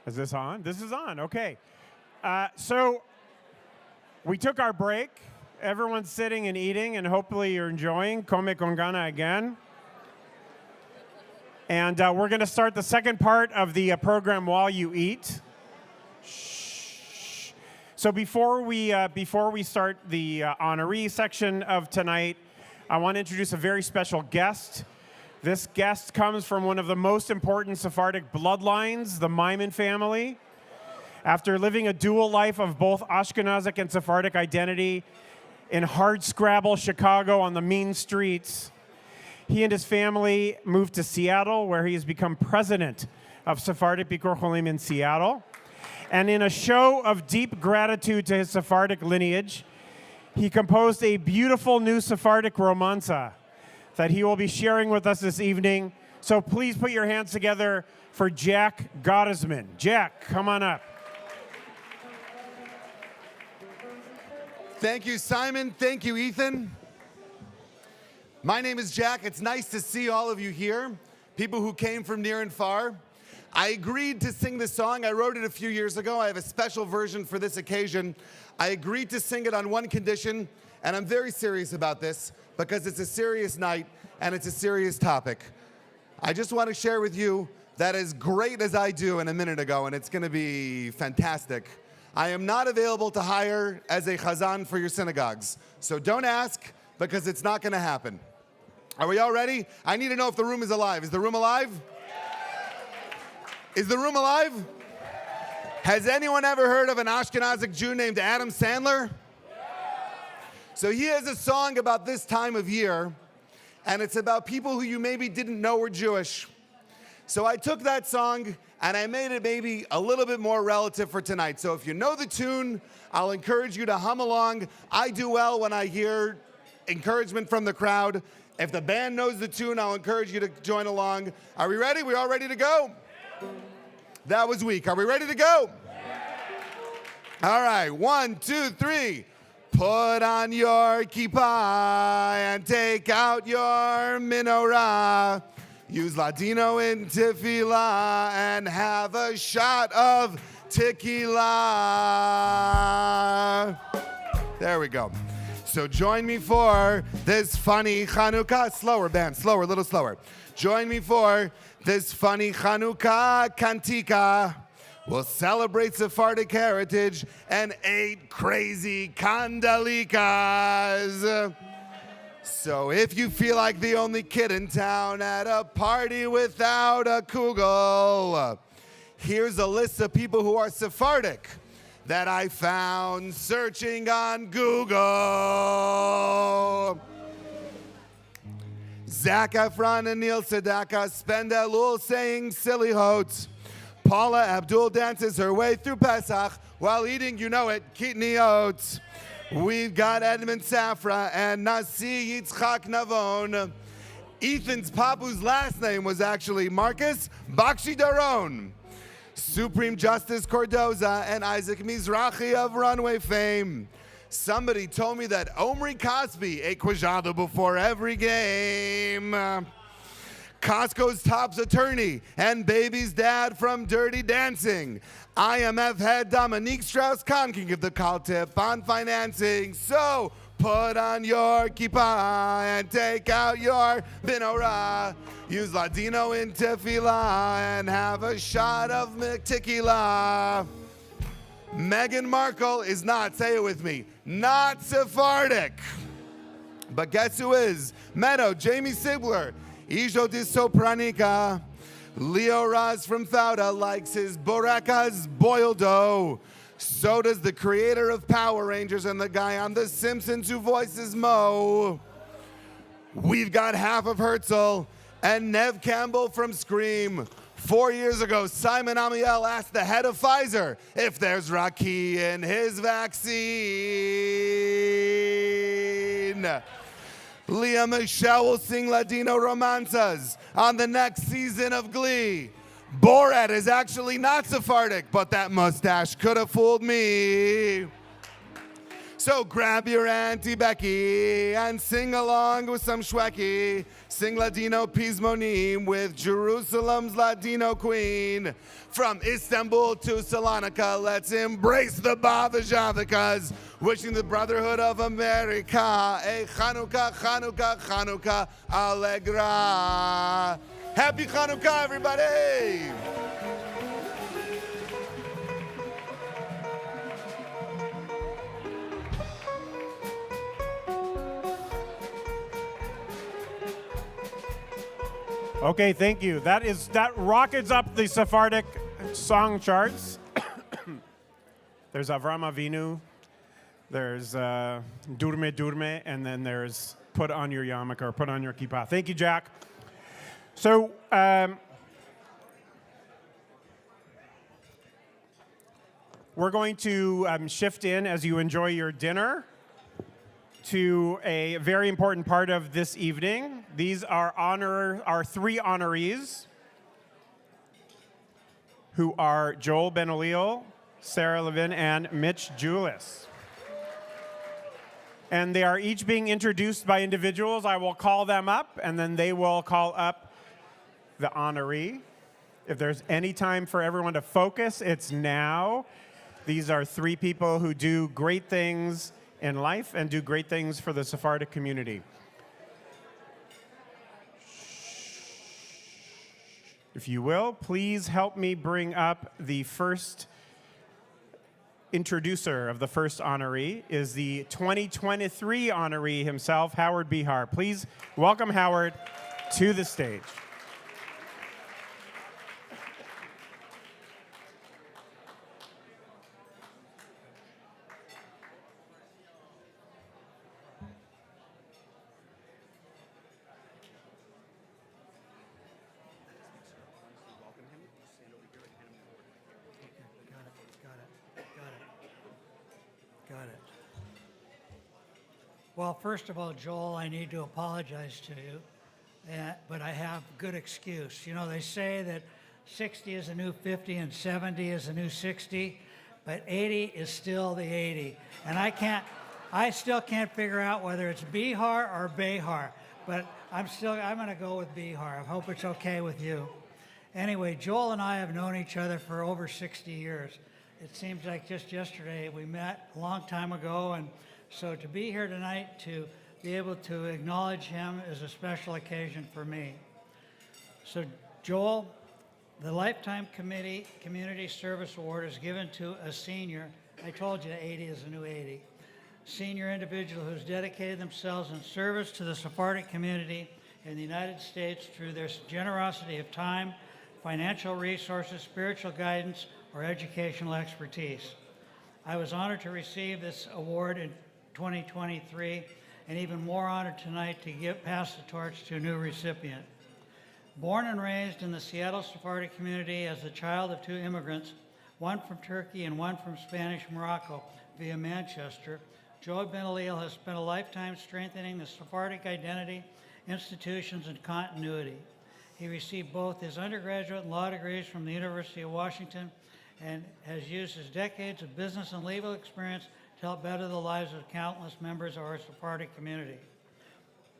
Is this on? This is on, okay. So we took our break. Everyone's sitting and eating, and hopefully you're enjoying Come con Gana again. And we're going to start the second part of the program while you eat. Shh. So before we start the honoree section of tonight, I want to introduce a very special guest. This guest comes from one of the most important Sephardic bloodlines, the Maimon family. After living a dual life of both Ashkenazic and Sephardic identity in hardscrabble Chicago on the mean streets, he and his family moved to Seattle, where he has become president of Sephardic Bikur Cholim in Seattle. And in a show of deep gratitude to his Sephardic lineage, he composed a beautiful new Sephardic romanza that he will be sharing with us this evening. So please put your hands together for Jack Gottesman. Jack, come on up. Thank you, Simon. Thank you, Ethan. My name is Jack. It's nice to see all of you here, people who came from near and far. I agreed to sing this song. I wrote it a few years ago. I have a special version for this occasion. I agreed to sing it on one condition, and I'm very serious about this because it's a serious night and it's a serious topic. I just want to share with you that as great as I do in a minute ago, and it's going to be fantastic, I am not available to hire as a chazan for your synagogues. So don't ask, because it's not going to happen. Are we all ready? I need to know if the room is alive. Is the room alive? Is the room alive? Has anyone ever heard of an Ashkenazic Jew named Adam Sandler? So he has a song about this time of year, and it's about people who you maybe didn't know were Jewish. So I took that song and I made it maybe a little bit more relative for tonight. So if you know the tune, I'll encourage you to hum along. I do well when I hear encouragement from the crowd. If the band knows the tune, I'll encourage you to join along. Are we ready? We all ready to go? That was weak. Are we ready to go? All right, 1, 2, 3. Put on your kippah and take out your menorah. Use Ladino in tefillah and have a shot of tequila. There we go. So join me for this funny Chanukah. Slower, band, slower, a little slower. Join me for this funny Chanukah cantika. We'll celebrate Sephardic heritage and 8 crazy kandalikas. So if you feel like the only kid in town at a party without a kugel, here's a list of people who are Sephardic that I found searching on Google. Zac Efron and Neil Sedaka spend Elul saying silly hotes. Paula Abdul dances her way through Pesach while eating, you know it, kidney oats. We've got Edmund Safra and Nasi Yitzchak Navon. Ethan's papu's last name was actually Marcus Bakshi Daron. Supreme Justice Cordoza and Isaac Mizrahi of Runway fame. Somebody told me that Omri Cosby ate quijada before every game. Costco's top's attorney and baby's dad from Dirty Dancing. IMF head Dominique Strauss-Kahn can give the call tip on financing. So put on your kippah and take out your menorah. Use Ladino in tefillah and have a shot of tequila. Meghan Markle is not, say it with me, not Sephardic. But guess who is? Meadow, Jamie Sigler, Ijo di Sopranica. Leo Raz from Fauda likes his borekas boiled dough. So does the creator of Power Rangers and the guy on The Simpsons who voices Mo. We've got half of Herzl and Nev Campbell from Scream. 4 years ago, Simon Amiel asked the head of Pfizer if there's Raki in his vaccine. Leah Michelle will sing Ladino romanzas on the next season of Glee. Borat is actually not Sephardic, but that mustache could have fooled me. So grab your Auntie Becky and sing along with some Shweki. Sing Ladino Pismonim with Jerusalem's Ladino queen. From Istanbul to Salonika, let's embrace the Bavajavikas. Wishing the Brotherhood of America a Chanukah, Chanukah, Chanukah Allegra. Happy Chanukah, everybody! Okay, thank you. That rockets up the Sephardic song charts. There's Avram Avinu, there's Durme Durme, and then there's Put on Your Yarmulke or Put on Your Kippah. Thank you, Jack. So we're going to shift in as you enjoy your dinner to a very important part of this evening. These are our three honorees, who are Joel Ben-Eliel, Sarah Levin, and Mitch Julis. And they are each being introduced by individuals. I will call them up, and then they will call up the honoree. If there's any time for everyone to focus, it's now. These are three people who do great things in life and do great things for the Sephardic community. If you will, please help me bring up the first introducer of the first honoree, is the 2023 honoree himself, Howard Behar. Please welcome Howard to the stage. Got it. Well, first of all, Joel, I need to apologize to you, but I have good excuse. You know, they say that 60 is the new 50 and 70 is the new 60, but 80 is still the 80. And I still can't figure out whether it's Behar or Behar, but I'm going to go with Behar. I hope it's okay with you. Anyway, Joel and I have known each other for over 60 years. It seems like just yesterday we met a long time ago, and so to be here tonight to be able to acknowledge him is a special occasion for me. So Joel, the Lifetime Community Service Award is given to a senior. I told you 80 is the new 80. Senior individual who's dedicated themselves in service to the Sephardic community in the United States through their generosity of time, financial resources, spiritual guidance, or educational expertise. I was honored to receive this award in 2023, and even more honored tonight to pass the torch to a new recipient. Born and raised in the Seattle Sephardic community as the child of two immigrants, one from Turkey and one from Spanish Morocco via Manchester, Joel Ben-Eliel has spent a lifetime strengthening the Sephardic identity, institutions, and continuity. He received both his undergraduate and law degrees from the University of Washington and has used his decades of business and legal experience to help better the lives of countless members of our Sephardic community.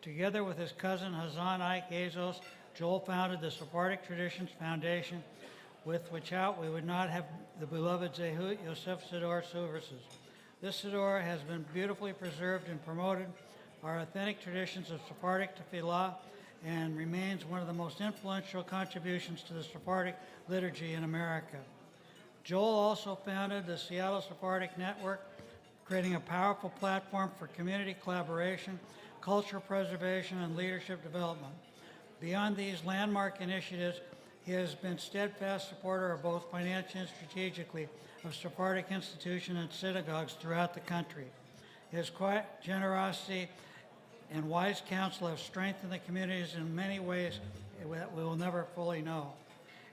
Together with his cousin Hazan Ike Azos, Joel founded the Sephardic Traditions Foundation, without we would not have the beloved Zehut Yosef Sidor services. This Sidor has been beautifully preserved and promoted our authentic traditions of Sephardic tefillah and remains one of the most influential contributions to the Sephardic liturgy in America. Joel also founded the Seattle Sephardic Network, creating a powerful platform for community collaboration, cultural preservation, and leadership development. Beyond these landmark initiatives, he has been steadfast supporter of both financially and strategically of Sephardic institutions and synagogues throughout the country. His quiet generosity and wise counsel have strengthened the communities in many ways that we will never fully know.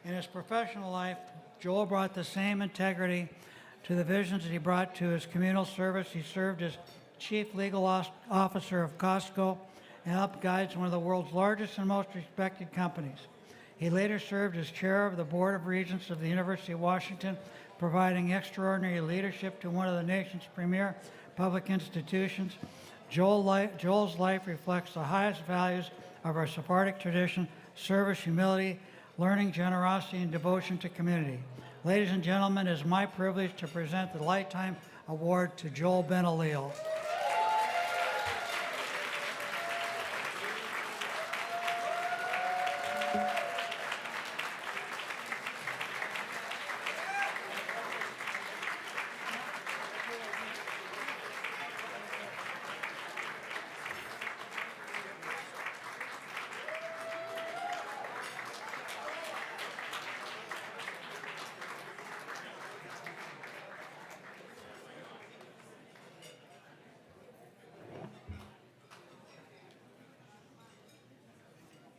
In his professional life, Joel brought the same integrity to the visions that he brought to his communal service. He served as chief legal officer of Costco and helped guide one of the world's largest and most respected companies. He later served as chair of the Board of Regents of the University of Washington, providing extraordinary leadership to one of the nation's premier public institutions. Joel's life reflects the highest values of our Sephardic tradition: service, humility, learning, generosity, and devotion to community. Ladies and gentlemen, it is my privilege to present the Lifetime Award to Joel Ben-Alil.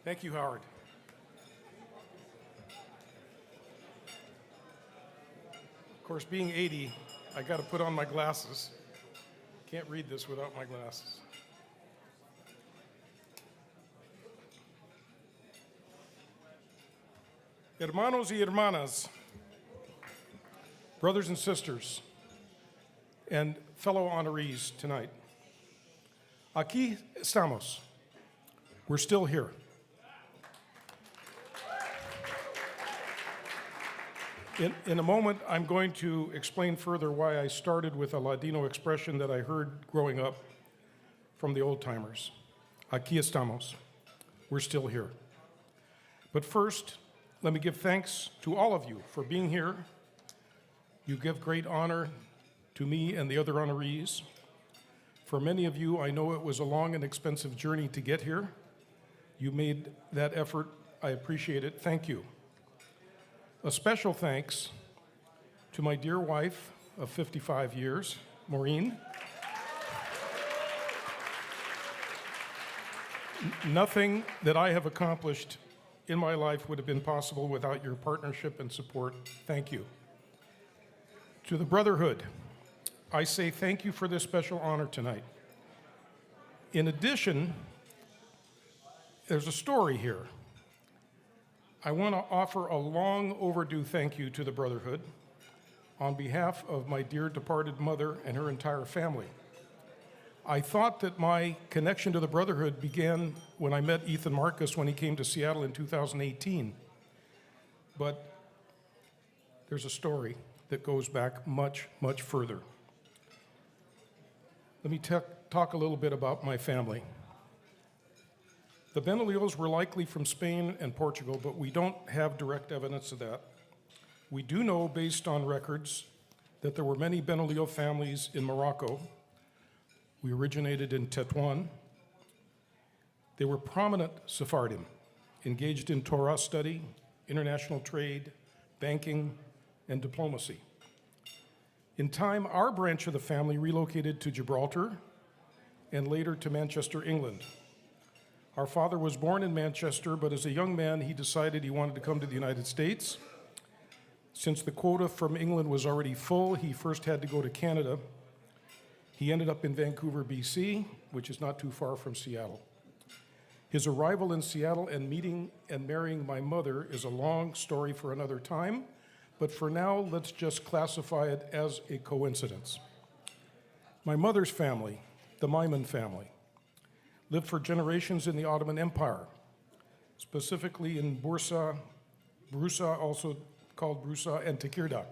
Thank you, Howard. Of course, being 80, I got to put on my glasses. Can't read this without my glasses. Hermanos y hermanas, brothers and sisters, and fellow honorees tonight. Aquí estamos. We're still here. In a moment, I'm going to explain further why I started with a Ladino expression that I heard growing up from the old-timers. Aquí estamos. We're still here. But first, let me give thanks to all of you for being here. You give great honor to me and the other honorees. For many of you, I know it was a long and expensive journey to get here. You made that effort. I appreciate it. Thank you. A special thanks to my dear wife of 55 years, Maureen. Nothing that I have accomplished in my life would have been possible without your partnership and support. Thank you. To the Brotherhood, I say thank you for this special honor tonight. In addition, there's a story here. I want to offer a long overdue thank you to the Brotherhood on behalf of my dear departed mother and her entire family. I thought that my connection to the Brotherhood began when I met Ethan Marcus when he came to Seattle in 2018. But there's a story that goes back much, much further. Let me talk a little bit about my family. The Ben-Alils were likely from Spain and Portugal, but we don't have direct evidence of that. We do know, based on records, that there were many Ben-Alil families in Morocco. We originated in Tetuan. They were prominent Sephardim, engaged in Torah study, international trade, banking, and diplomacy. In time, our branch of the family relocated to Gibraltar and later to Manchester, England. Our father was born in Manchester, but as a young man, he decided he wanted to come to the United States. Since the quota from England was already full, he first had to go to Canada. He ended up in Vancouver, BC, which is not too far from Seattle. His arrival in Seattle and meeting and marrying my mother is a long story for another time, but for now, let's just classify it as a coincidence. My mother's family, the Maimon family, lived for generations in the Ottoman Empire, specifically in Bursa, also called Bursa, and Tekirdağ.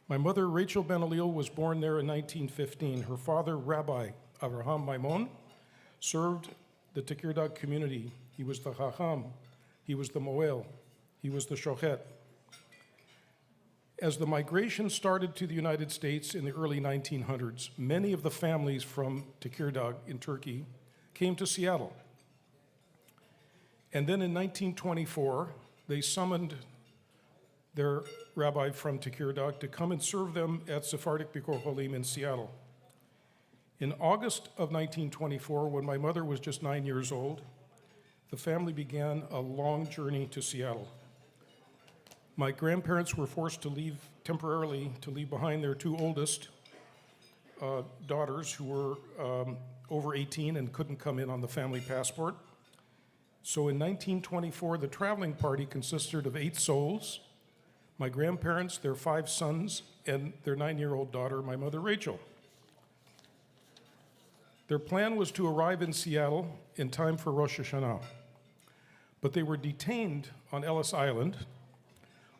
My mother, Rachel Ben-Alil, was born there in 1915. Her father, Rabbi Avraham Maimon, served the Tekirdağ community. He was the Chacham, he was the Moel, he was the Shochet. As the migration started to the United States in the early 1900s, many of the families from Tekirdağ in Turkey came to Seattle. And then in 1924, they summoned their rabbi from Tekirdağ to come and serve them at Sephardic Bikor Cholim in Seattle. In August of 1924, when my mother was just 9 years old, the family began a long journey to Seattle. My grandparents were forced to leave temporarily to leave behind their two oldest daughters who were over 18 and couldn't come in on the family passport. So in 1924, the traveling party consisted of 8 souls, my grandparents, their 5 sons, and their 9-year-old daughter, my mother, Rachel. Their plan was to arrive in Seattle in time for Rosh Hashanah, but they were detained on Ellis Island,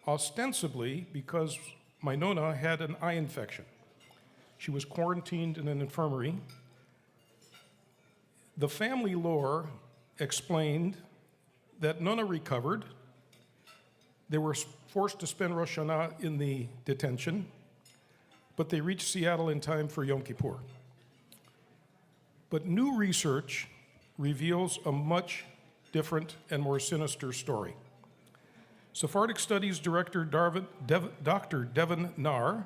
ostensibly because my Nona had an eye infection. She was quarantined in an infirmary. The family lore explained that Nona recovered. They were forced to spend Rosh Hashanah in the detention, but they reached Seattle in time for Yom Kippur. But new research reveals a much different and more sinister story. Sephardic Studies Director Dr. Devin Nahr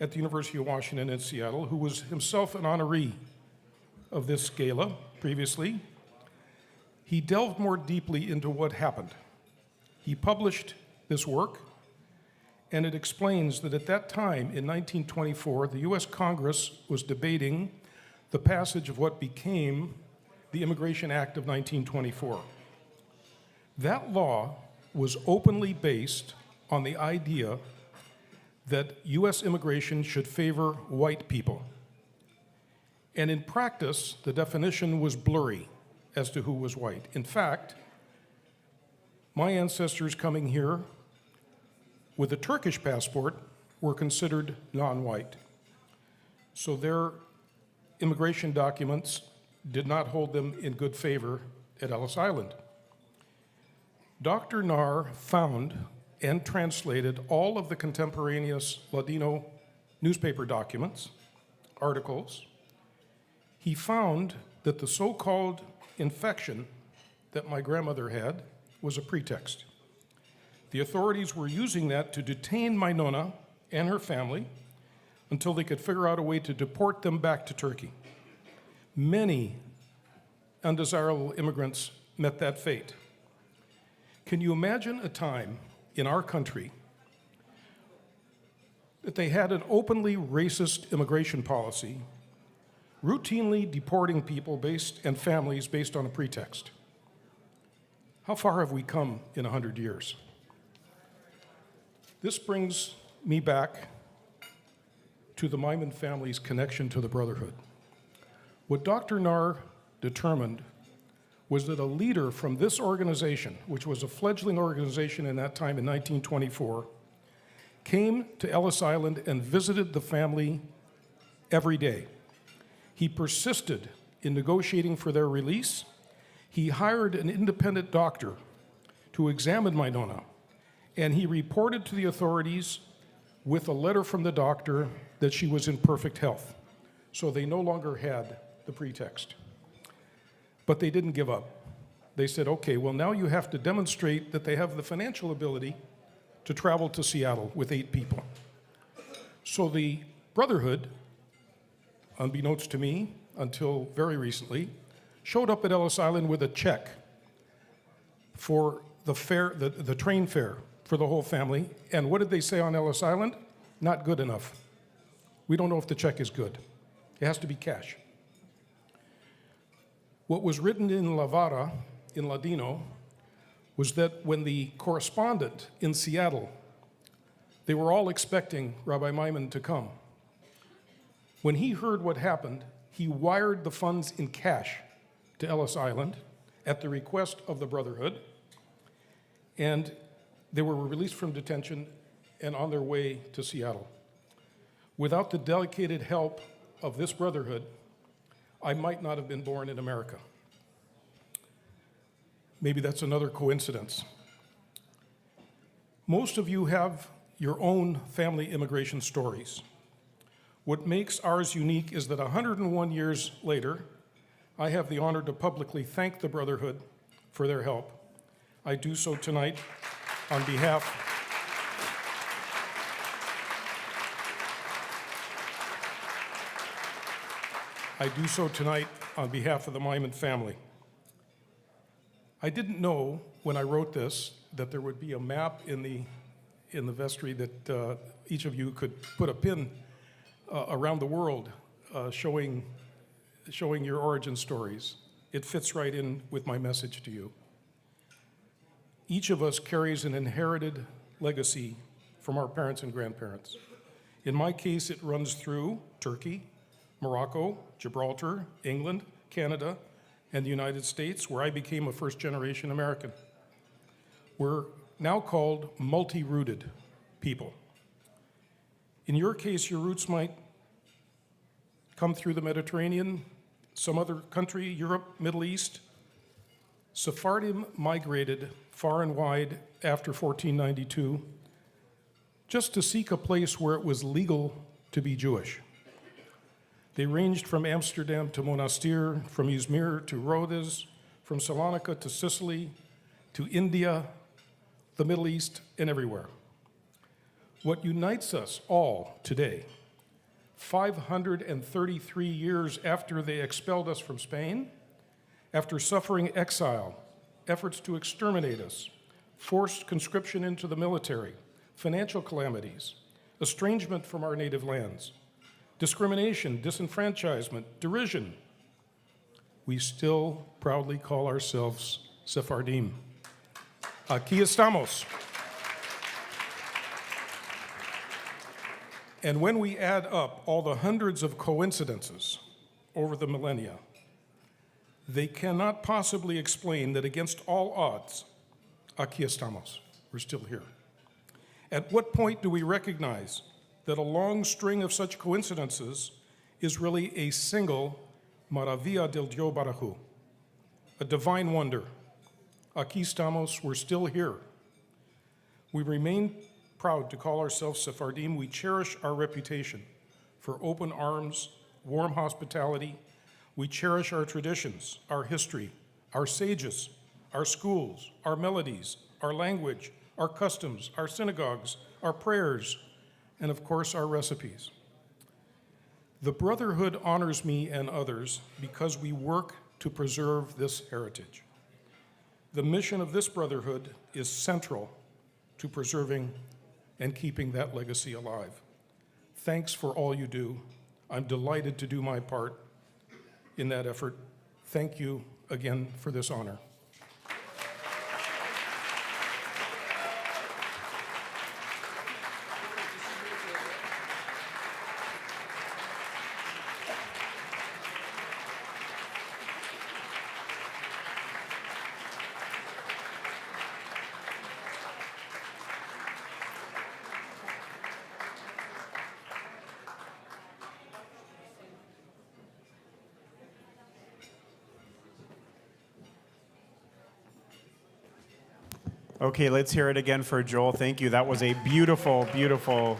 at the University of Washington in Seattle, who was himself an honoree of this gala previously, he delved more deeply into what happened. He published this work, and it explains that at that time, in 1924, the US Congress was debating the passage of what became the Immigration Act of 1924. That law was openly based on the idea that US immigration should favor white people. And in practice, the definition was blurry as to who was white. In fact, my ancestors coming here with a Turkish passport were considered non-white. So their immigration documents did not hold them in good favor at Ellis Island. Dr. Nahr found and translated all of the contemporaneous Ladino newspaper documents, articles. He found that the so-called infection that my grandmother had was a pretext. The authorities were using that to detain my Nona and her family until they could figure out a way to deport them back to Turkey. Many undesirable immigrants met that fate. Can you imagine a time in our country that they had an openly racist immigration policy, routinely deporting people and families based on a pretext? How far have we come in 100 years? This brings me back to the Maimon family's connection to the Brotherhood. What Dr. Nahr determined was that a leader from this organization, which was a fledgling organization in that time in 1924, came to Ellis Island and visited the family every day. He persisted in negotiating for their release. He hired an independent doctor to examine my Nona, and he reported to the authorities with a letter from the doctor that she was in perfect health. So they no longer had the pretext. But they didn't give up. They said, okay, well, now you have to demonstrate that they have the financial ability to travel to Seattle with 8 people. So the Brotherhood, unbeknownst to me until very recently, showed up at Ellis Island with a check for the fare, the train fare for the whole family. And what did they say on Ellis Island? Not good enough. We don't know if the check is good. It has to be cash. What was written in Lavara, in Ladino, was that when the correspondent in Seattle, they were all expecting Rabbi Maimon to come. When he heard what happened, he wired the funds in cash to Ellis Island at the request of the Brotherhood, and they were released from detention and on their way to Seattle. Without the dedicated help of this Brotherhood, I might not have been born in America. Maybe that's another coincidence. Most of you have your own family immigration stories. What makes ours unique is that 101 years later, I have the honor to publicly thank the Brotherhood for their help. I do so tonight on behalf of the Maimon family. I didn't know when I wrote this that there would be a map in the vestry that each of you could put a pin around the world showing your origin stories. It fits right in with my message to you. Each of us carries an inherited legacy from our parents and grandparents. In my case, it runs through Turkey, Morocco, Gibraltar, England, Canada, and the United States, where I became a first-generation American. We're now called multi-rooted people. In your case, your roots might come through the Mediterranean, some other country, Europe, Middle East. Sephardim migrated far and wide after 1492 just to seek a place where it was legal to be Jewish. They ranged from Amsterdam to Monastir, from Izmir to Rhodes, from Salonika to Sicily, to India, the Middle East, and everywhere. What unites us all today, 533 years after they expelled us from Spain, after suffering exile, efforts to exterminate us, forced conscription into the military, financial calamities, estrangement from our native lands, discrimination, disenfranchisement, derision, we still proudly call ourselves Sephardim. Aquí estamos. And when we add up all the hundreds of coincidences over the millennia, they cannot possibly explain that against all odds, aquí estamos, we're still here. At what point do we recognize that a long string of such coincidences is really a single maravilla del Dios Baruch Hu, a divine wonder? Aquí estamos, we're still here. We remain proud to call ourselves Sephardim. We cherish our reputation for open arms, warm hospitality. We cherish our traditions, our history, our sages, our schools, our melodies, our language, our customs, our synagogues, our prayers, and of course, our recipes. The Brotherhood honors me and others because we work to preserve this heritage. The mission of this Brotherhood is central to preserving and keeping that legacy alive. Thanks for all you do. I'm delighted to do my part in that effort. Thank you again for this honor. Okay, let's hear it again for Joel. Thank you. That was a beautiful, beautiful,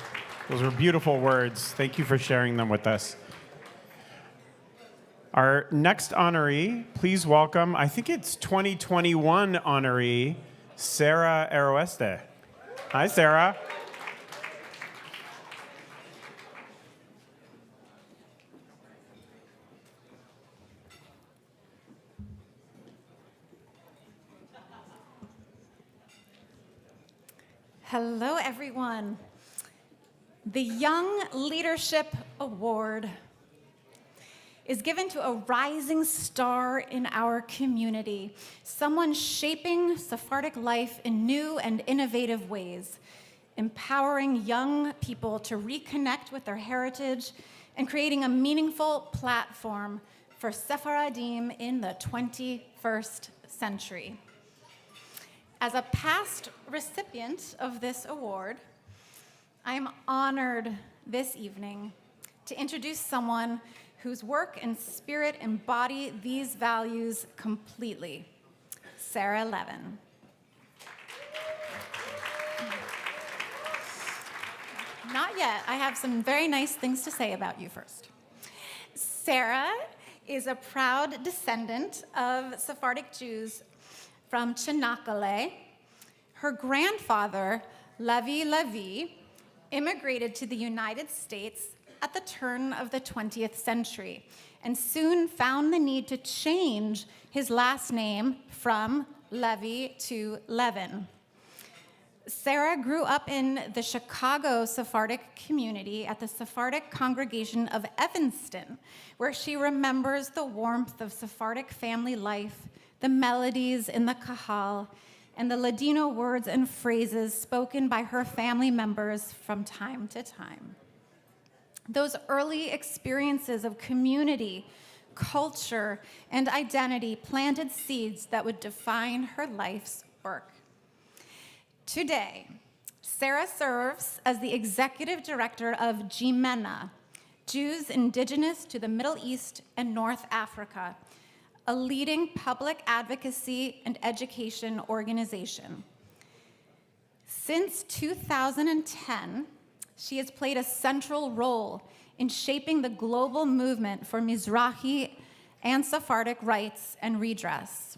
those were beautiful words. Thank you for sharing them with us. Our next honoree, please welcome, I think it's 2021 honoree, Sarah Aroeste. Hi, Sarah. Hello, everyone. The Young Leadership Award is given to a rising star in our community, someone shaping Sephardic life in new and innovative ways, empowering young people to reconnect with their heritage and creating a meaningful platform for Sephardim in the 21st century. As a past recipient of this award, I am honored this evening to introduce someone whose work and spirit embody these values completely, Sarah Levin. Not yet. I have some very nice things to say about you first. Sarah is a proud descendant of Sephardic Jews from Çanakkale. Her grandfather, Levi Levi, immigrated to the United States at the turn of the 20th century and soon found the need to change his last name from Levy to Levin. Sarah grew up in the Chicago Sephardic community at the Sephardic congregation of Evanston, where she remembers the warmth of Sephardic family life, the melodies in the kahal, and the Ladino words and phrases spoken by her family members from time to time. Those early experiences of community, culture, and identity planted seeds that would define her life's work. Today, Sarah serves as the executive director of Gala, Jews indigenous to the Middle East and North Africa, a leading public advocacy and education organization. Since 2010, she has played a central role in shaping the global movement for Mizrahi and Sephardic rights and redress.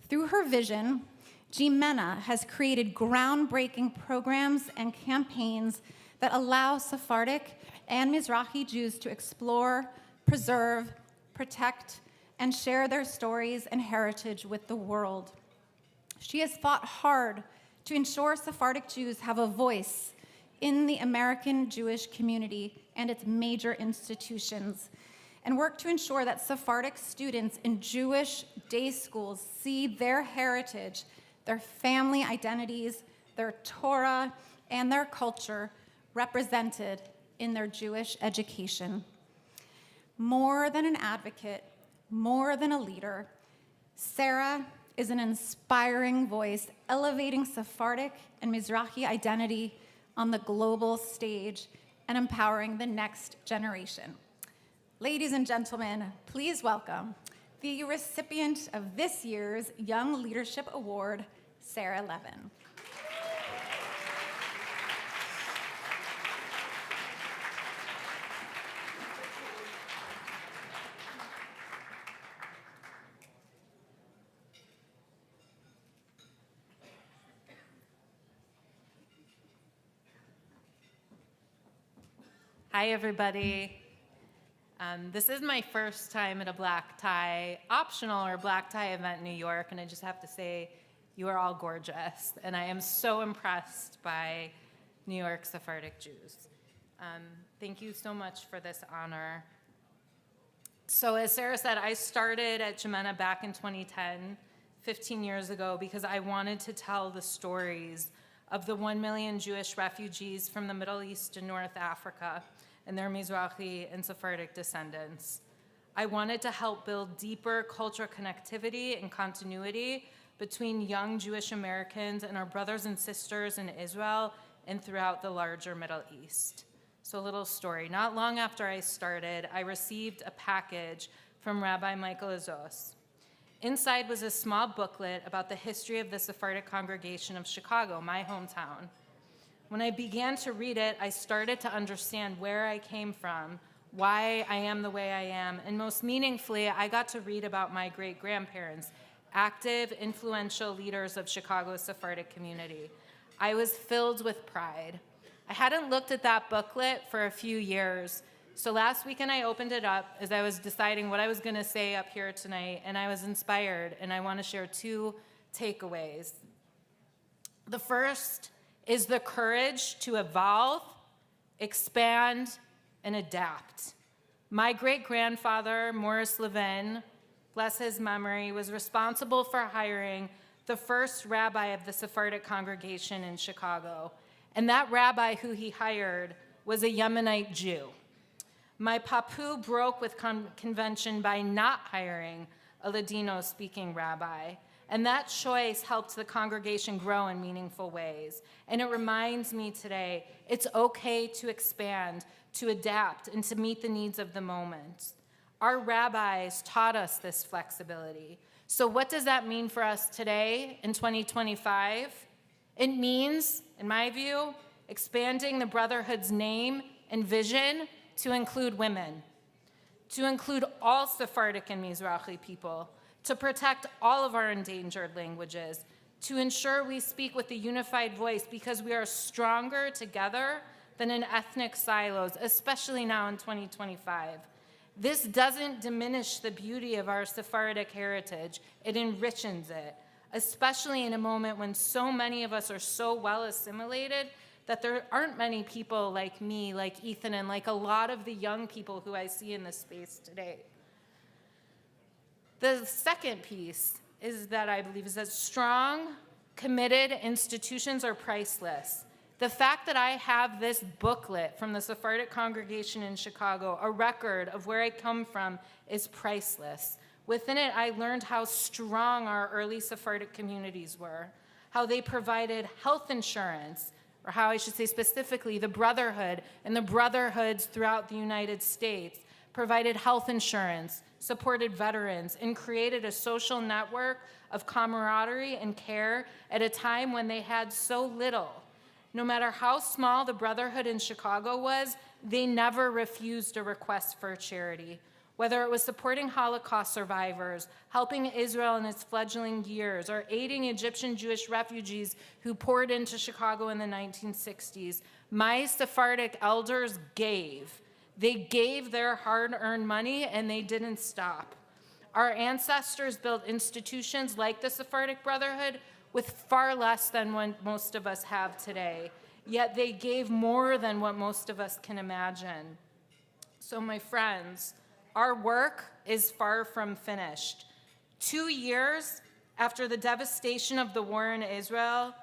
Through her vision, Gala has created groundbreaking programs and campaigns that allow Sephardic and Mizrahi Jews to explore, preserve, protect, and share their stories and heritage with the world. She has fought hard to ensure Sephardic Jews have a voice in the American Jewish community and its major institutions, and worked to ensure that Sephardic students in Jewish day schools see their heritage, their family identities, their Torah, and their culture represented in their Jewish education. More than an advocate, more than a leader, Sarah is an inspiring voice elevating Sephardic and Mizrahi identity on the global stage and empowering the next generation. Ladies and gentlemen, please welcome the recipient of this year's Young Leadership Award, Sarah Levin. Hi, everybody. This is my first time at a black tie, optional or black tie event in New York, and I just have to say, you are all gorgeous, and I am so impressed by New York Sephardic Jews. Thank you so much for this honor. So as Sarah said, I started at Gala back in 2010, 15 years ago, because I wanted to tell the stories of the 1 million Jewish refugees from the Middle East and North Africa and their Mizrahi and Sephardic descendants. I wanted to help build deeper cultural connectivity and continuity between young Jewish Americans and our brothers and sisters in Israel and throughout the larger Middle East. So a little story. Not long after I started, I received a package from Rabbi Michael Azos. Inside was a small booklet about the history of the Sephardic congregation of Chicago, my hometown. When I began to read it, I started to understand where I came from, why I am the way I am, and most meaningfully, I got to read about my great-grandparents, active, influential leaders of Chicago's Sephardic community. I was filled with pride. I hadn't looked at that booklet for a few years, so last weekend I opened it up as I was deciding what I was going to say up here tonight, and I was inspired, and I want to share 2 takeaways. The first is the courage to evolve, expand, and adapt. My great-grandfather, Morris Levin, bless his memory, was responsible for hiring the first rabbi of the Sephardic congregation in Chicago. And that rabbi who he hired was a Yemenite Jew. My papu broke with convention by not hiring a Ladino-speaking rabbi. And that choice helped the congregation grow in meaningful ways. And it reminds me today, it's okay to expand, to adapt, and to meet the needs of the moment. Our rabbis taught us this flexibility. So what does that mean for us today in 2025? It means, in my view, expanding the Brotherhood's name and vision to include women, to include all Sephardic and Mizrahi people, to protect all of our endangered languages, to ensure we speak with a unified voice because we are stronger together than in ethnic silos, especially now in 2025. This doesn't diminish the beauty of our Sephardic heritage, it enriches it, especially in a moment when so many of us are so well assimilated that there aren't many people like me, like Ethan, and like a lot of the young people who I see in this space today. The second piece is that I believe is that strong, committed institutions are priceless. The fact that I have this booklet from the Sephardic congregation in Chicago, a record of where I come from, is priceless. Within it, I learned how strong our early Sephardic communities were, how they provided health insurance, or how I should say specifically the brotherhood and the brotherhoods throughout the United States provided health insurance, supported veterans, and created a social network of camaraderie and care at a time when they had so little. No matter how small the brotherhood in Chicago was, they never refused a request for charity. Whether it was supporting Holocaust survivors, helping Israel in its fledgling years, or aiding Egyptian Jewish refugees who poured into Chicago in the 1960s, my Sephardic elders gave. They gave their hard-earned money, and they didn't stop. Our ancestors built institutions like the Sephardic Brotherhood with far less than what most of us have today, yet they gave more than what most of us can imagine. So my friends, our work is far from finished. 2 years after the devastation of the war in Israel,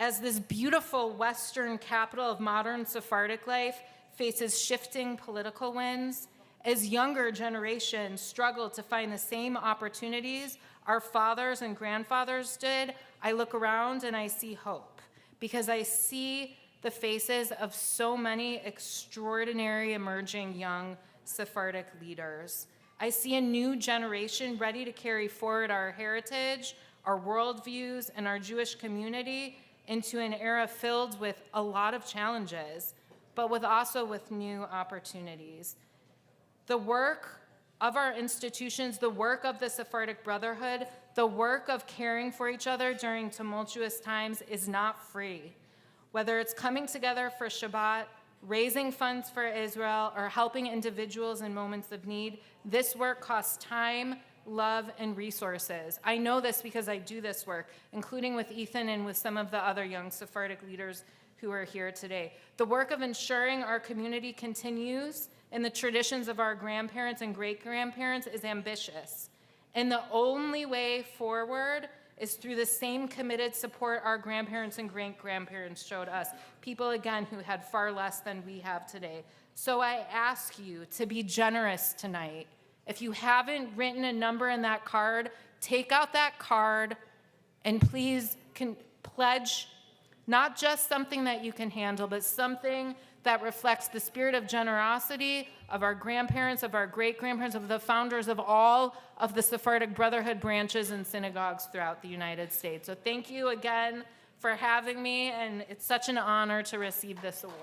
as this beautiful Western capital of modern Sephardic life faces shifting political winds, as younger generations struggle to find the same opportunities our fathers and grandfathers did, I look around and I see hope, because I see the faces of so many extraordinary emerging young Sephardic leaders. I see a new generation ready to carry forward our heritage, our worldviews, and our Jewish community into an era filled with a lot of challenges, but also with new opportunities. The work of our institutions, the work of the Sephardic Brotherhood, the work of caring for each other during tumultuous times is not free. Whether it's coming together for Shabbat, raising funds for Israel, or helping individuals in moments of need, this work costs time, love, and resources. I know this because I do this work, including with Ethan and with some of the other young Sephardic leaders who are here today. The work of ensuring our community continues in the traditions of our grandparents and great-grandparents is ambitious. And the only way forward is through the same committed support our grandparents and great-grandparents showed us, people, again, who had far less than we have today. So I ask you to be generous tonight. If you haven't written a number in that card, take out that card and please pledge not just something that you can handle, but something that reflects the spirit of generosity of our grandparents, of our great-grandparents, of the founders of all of the Sephardic Brotherhood branches and synagogues throughout the United States. So thank you again for having me, and it's such an honor to receive this award.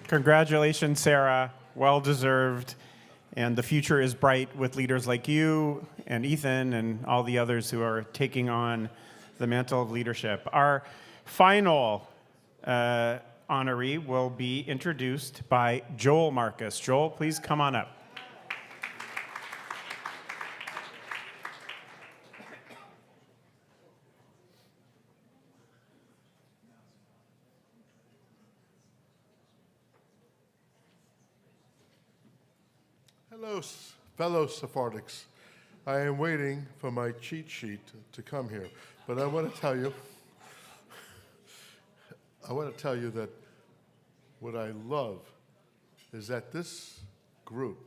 Congratulations, Sarah. Well deserved. And the future is bright with leaders like you and Ethan and all the others who are taking on the mantle of leadership. Our final honoree will be introduced by Joel Marcus. Joel, please come on up. Hello, fellow Sephardics. I am waiting for my cheat sheet to come here, but I want to tell you that what I love is that this group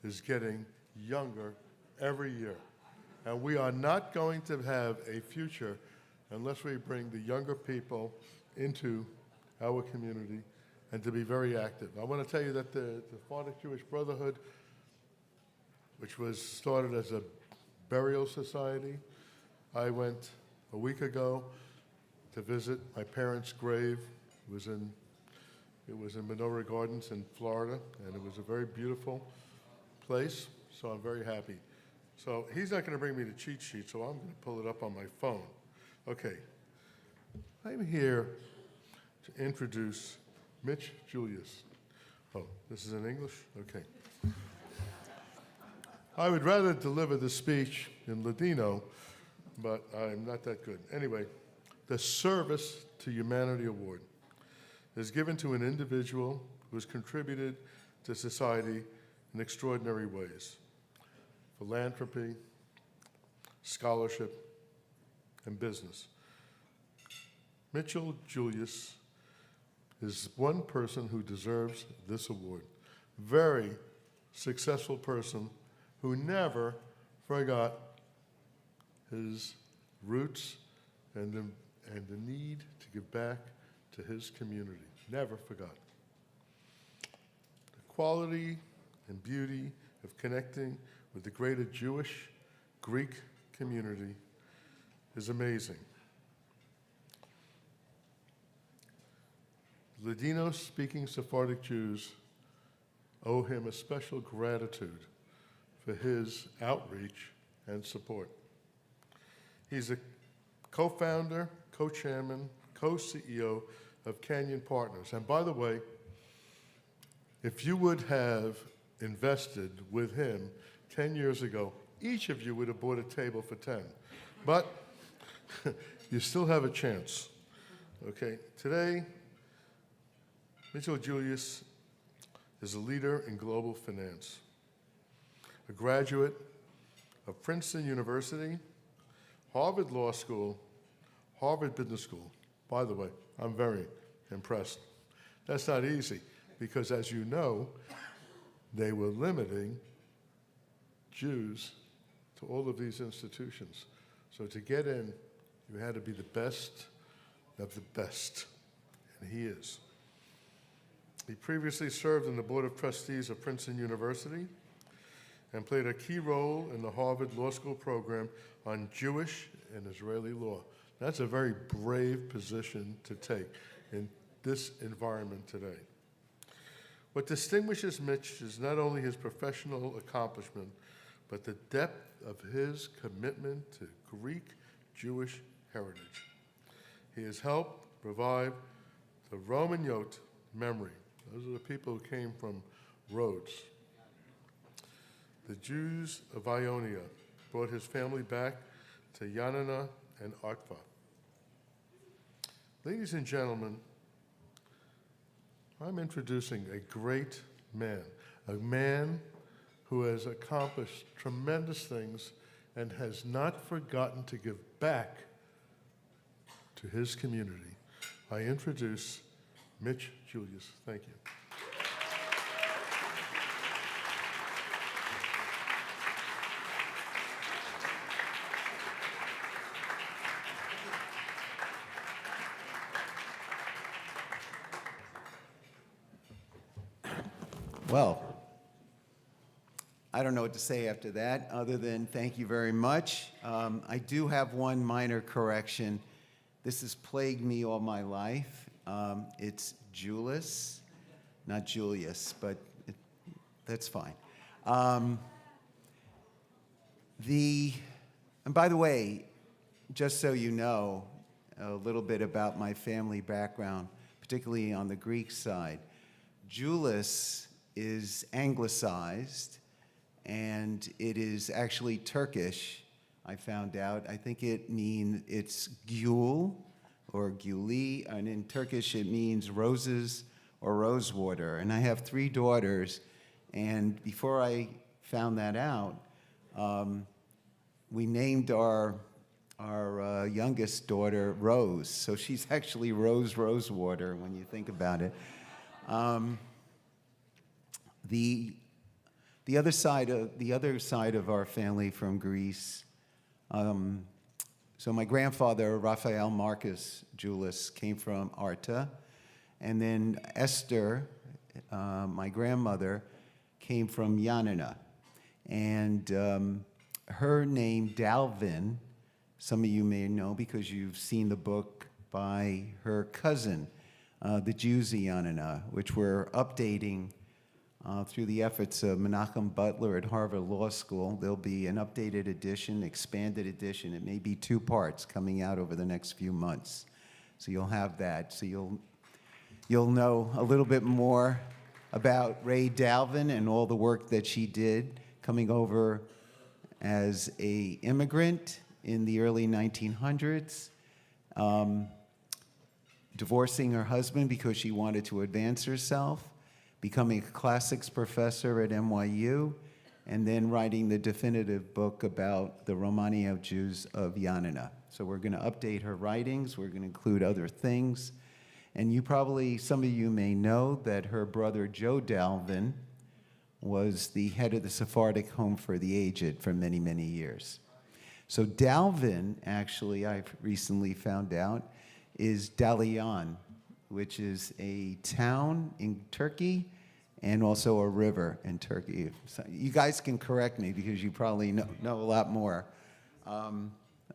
is getting younger every year, and we are not going to have a future unless we bring the younger people into our community and to be very active. I want to tell you that the Sephardic Jewish Brotherhood, which was started as a burial society. I went a week ago to visit my parents' grave. It was in Menorah Gardens in Florida, and it was a very beautiful place, so I'm very happy. So he's not going to bring me the cheat sheet, so I'm going to pull it up on my phone. Okay. I'm here to introduce Mitch Julius. Oh, this is in English? Okay. I would rather deliver the speech in Ladino, but I'm not that good. Anyway, the Service to Humanity Award. is given to an individual who has contributed to society in extraordinary ways: philanthropy, scholarship, and business. Mitchell Julius is one person who deserves this award. Very successful person who never forgot his roots and the need to give back to his community. Never forgot. The quality and beauty of connecting with the greater Jewish, Greek community is amazing. Ladino-speaking Sephardic Jews owe him a special gratitude for his outreach and support. He's a co-founder, co-chairman, co-CEO of Canyon Partners. And by the way, if you would have invested with him 10 years ago, each of you would have bought a table for 10. But you still have a chance. Okay, today, Mitchell Julius is a leader in global finance, a graduate of Princeton University, Harvard Law School, Harvard Business School. By the way, I'm very impressed. That's not easy because, as you know, they were limiting Jews to all of these institutions. So to get in, you had to be the best of the best, and he is. He previously served on the Board of Trustees of Princeton University and played a key role in the Harvard Law School program on Jewish and Israeli law. That's a very brave position to take in this environment today. What distinguishes Mitch is not only his professional accomplishment, but the depth of his commitment to Greek Jewish heritage. He has helped revive the Roman-Yot memory. Those are the people who came from Rhodes. The Jews of Ionia brought his family back to Yanina and Akva. Ladies and gentlemen, I'm introducing a great man, a man who has accomplished tremendous things and has not forgotten to give back to his community. I introduce Mitch Julius. Thank you. Well, I don't know what to say after that other than thank you very much. I do have one minor correction. This has plagued me all my life. It's Julius, not Julius, but that's fine. And by the way, just so you know, a little bit about my family background, particularly on the Greek side. Julius is anglicized, and it is actually Turkish, I found out. I think it's Gül or Güli, and in Turkish it means roses or rosewater. And I have 3 daughters, and before I found that out, we named our youngest daughter Rose. So she's actually Rosewater when you think about it. The other side of our family from Greece. So my grandfather, Raphael Marcus Julius, came from Arta, and then Esther, my grandmother, came from Yanina, and her name Dalvin, some of you may know because you've seen the book by her cousin, the Jews of Yanina, which we're updating through the efforts of Menachem Butler at Harvard Law School. There'll be an updated edition, expanded edition. It may be 2 parts coming out over the next few months. So you'll have that. So you'll know a little bit more about Ray Dalvin and all the work that she did coming over as an immigrant in the early 1900s. divorcing her husband because she wanted to advance herself, becoming a classics professor at NYU, and then writing the definitive book about the Romanio Jews of Yanina. So we're going to update her writings. We're going to include other things. And some of you may know that her brother Joe Dalvin was the head of the Sephardic Home for the Aged for many, many years. So Dalvin, actually, I've recently found out, is Dalian, which is a town in Turkey and also a river in Turkey. So you guys can correct me because you probably know a lot more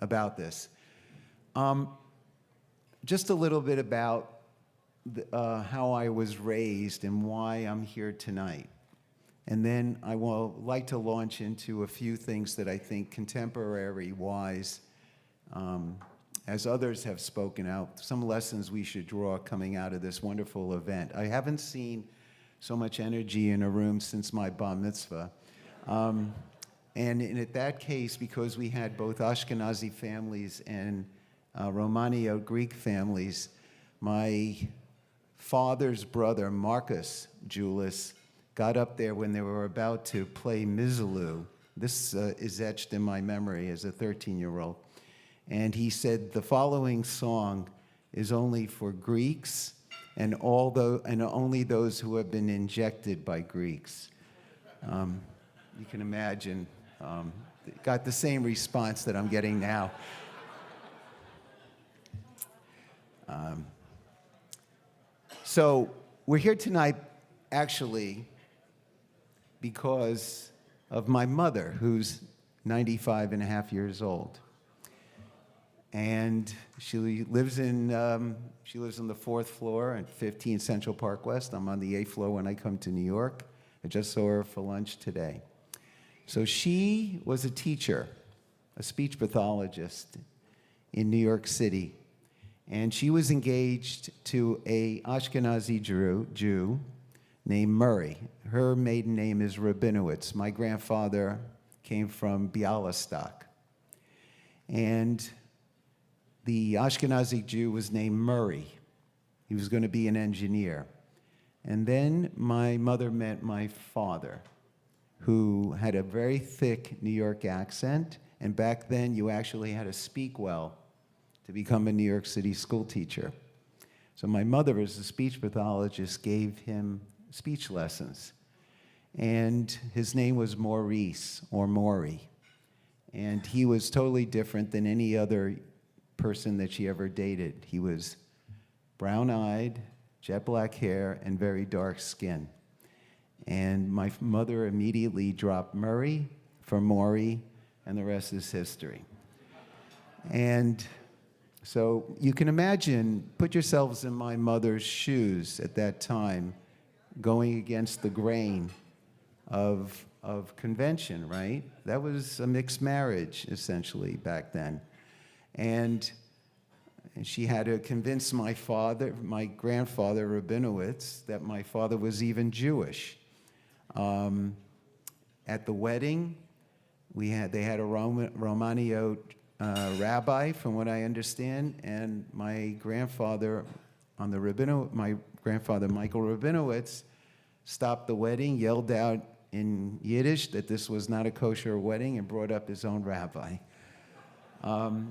about this. Just a little bit about how I was raised and why I'm here tonight. And then I will like to launch into a few things that I think contemporary-wise, as others have spoken out, some lessons we should draw coming out of this wonderful event. I haven't seen so much energy in a room since my bar mitzvah. And in that case, because we had both Ashkenazi families and Romanio Greek families, my father's brother, Marcus Julius, got up there when they were about to play Mizalu. This is etched in my memory as a 13-year-old. And he said, the following song is only for Greeks and only those who have been injected by Greeks. You can imagine, got the same response that I'm getting now. So we're here tonight, actually, because of my mother, who's 95 and a half years old. And she lives on the 4th floor at 15 Central Park West. I'm on the 8th floor when I come to New York. I just saw her for lunch today. So she was a teacher, a speech pathologist in New York City. And she was engaged to a Ashkenazi Jew named Murray. Her maiden name is Rabinowitz. My grandfather came from Bialystok. And the Ashkenazi Jew was named Murray. He was going to be an engineer. And then my mother met my father, who had a very thick New York accent. And back then, you actually had to speak well to become a New York City school teacher. So my mother, as a speech pathologist, gave him speech lessons. And his name was Maurice, or Maury. And he was totally different than any other person that she ever dated. He was brown-eyed, jet black hair, and very dark skin. And my mother immediately dropped Murray for Maury, and the rest is history. And so you can imagine, put yourselves in my mother's shoes at that time, going against the grain of convention, right? That was a mixed marriage, essentially, back then. And she had to convince my grandfather, Rabinowitz, that my father was even Jewish. At the wedding, they had a Romanio rabbi, from what I understand, and my grandfather, my grandfather Michael Rabinowitz, stopped the wedding, yelled out in Yiddish that this was not a kosher wedding, and brought up his own rabbi.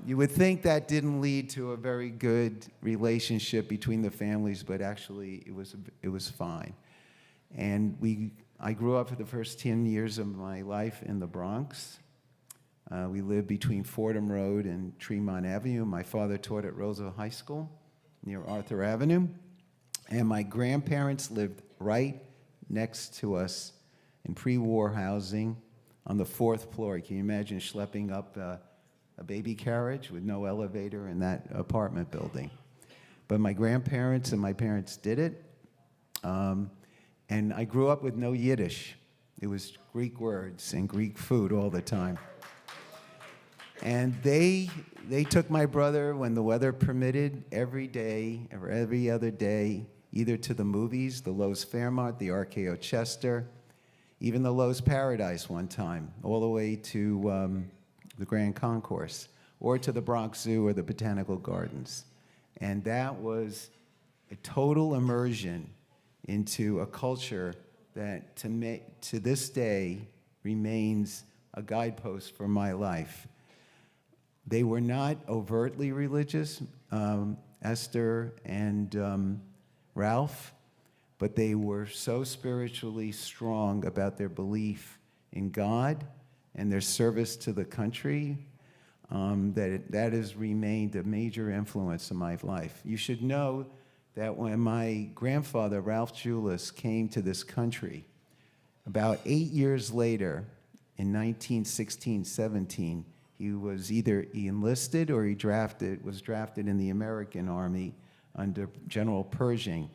You would think that didn't lead to a very good relationship between the families, but actually it was fine. And I grew up for the first 10 years of my life in the Bronx. We lived between Fordham Road and Tremont Avenue. My father taught at Roosevelt High School near Arthur Avenue. And my grandparents lived right next to us in pre-war housing on the 4th floor. Can you imagine schlepping up a baby carriage with no elevator in that apartment building? But my grandparents and my parents did it. And I grew up with no Yiddish. It was Greek words and Greek food all the time. And they took my brother, when the weather permitted, every day or every other day, either to the movies, the Lowe's Fairmont, the RKO Chester, even the Lowe's Paradise one time, all the way to the Grand Concourse, or to the Bronx Zoo or the Botanical Gardens. And that was a total immersion into a culture that to this day remains a guidepost for my life. They were not overtly religious, Esther and Ralph, but they were so spiritually strong about their belief in God and their service to the country that has remained a major influence in my life. You should know that when my grandfather, Ralph Julius, came to this country, about 8 years later, in 1916-17, he was either enlisted or was drafted in the American Army under General Pershing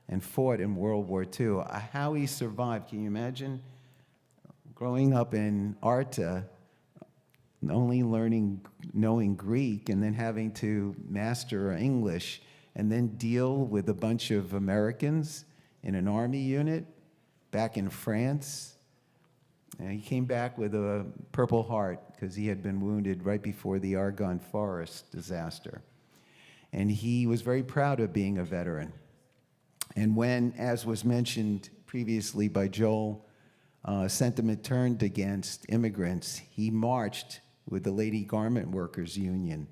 and fought in World War II. How he survived, can you imagine? Growing up in Arta, only knowing Greek and then having to master English and then deal with a bunch of Americans in an army unit back in France. And he came back with a Purple Heart because he had been wounded right before the Argonne Forest disaster. And he was very proud of being a veteran. And when, as was mentioned previously by Joel, sentiment turned against immigrants, he marched with the Lady Garment Workers Union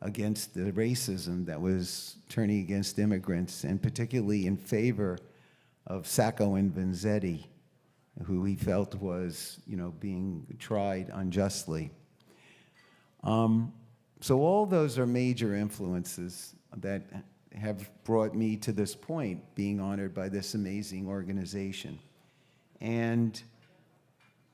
against the racism that was turning against immigrants, and particularly in favor of Sacco and Vanzetti, who he felt was, being tried unjustly. So all those are major influences that have brought me to this point, being honored by this amazing organization. And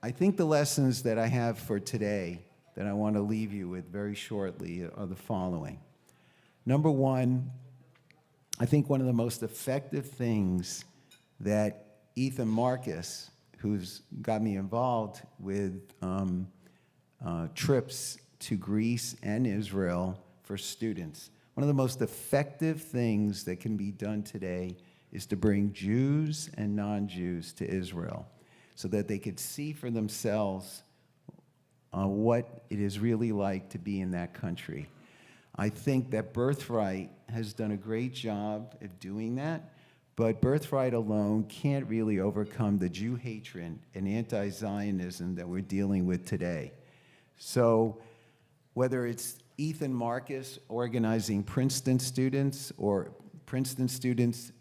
I think the lessons that I have for today that I want to leave you with very shortly are the following. Number one, I think one of the most effective things that Ethan Marcus, who's got me involved with trips to Greece and Israel for students, one of the most effective things that can be done today is to bring Jews and non-Jews to Israel so that they could see for themselves what it is really like to be in that country. I think that Birthright has done a great job at doing that, but Birthright alone can't really overcome the Jew hatred and anti-Zionism that we're dealing with today. So whether it's Ethan Marcus organizing Princeton students, or Princeton students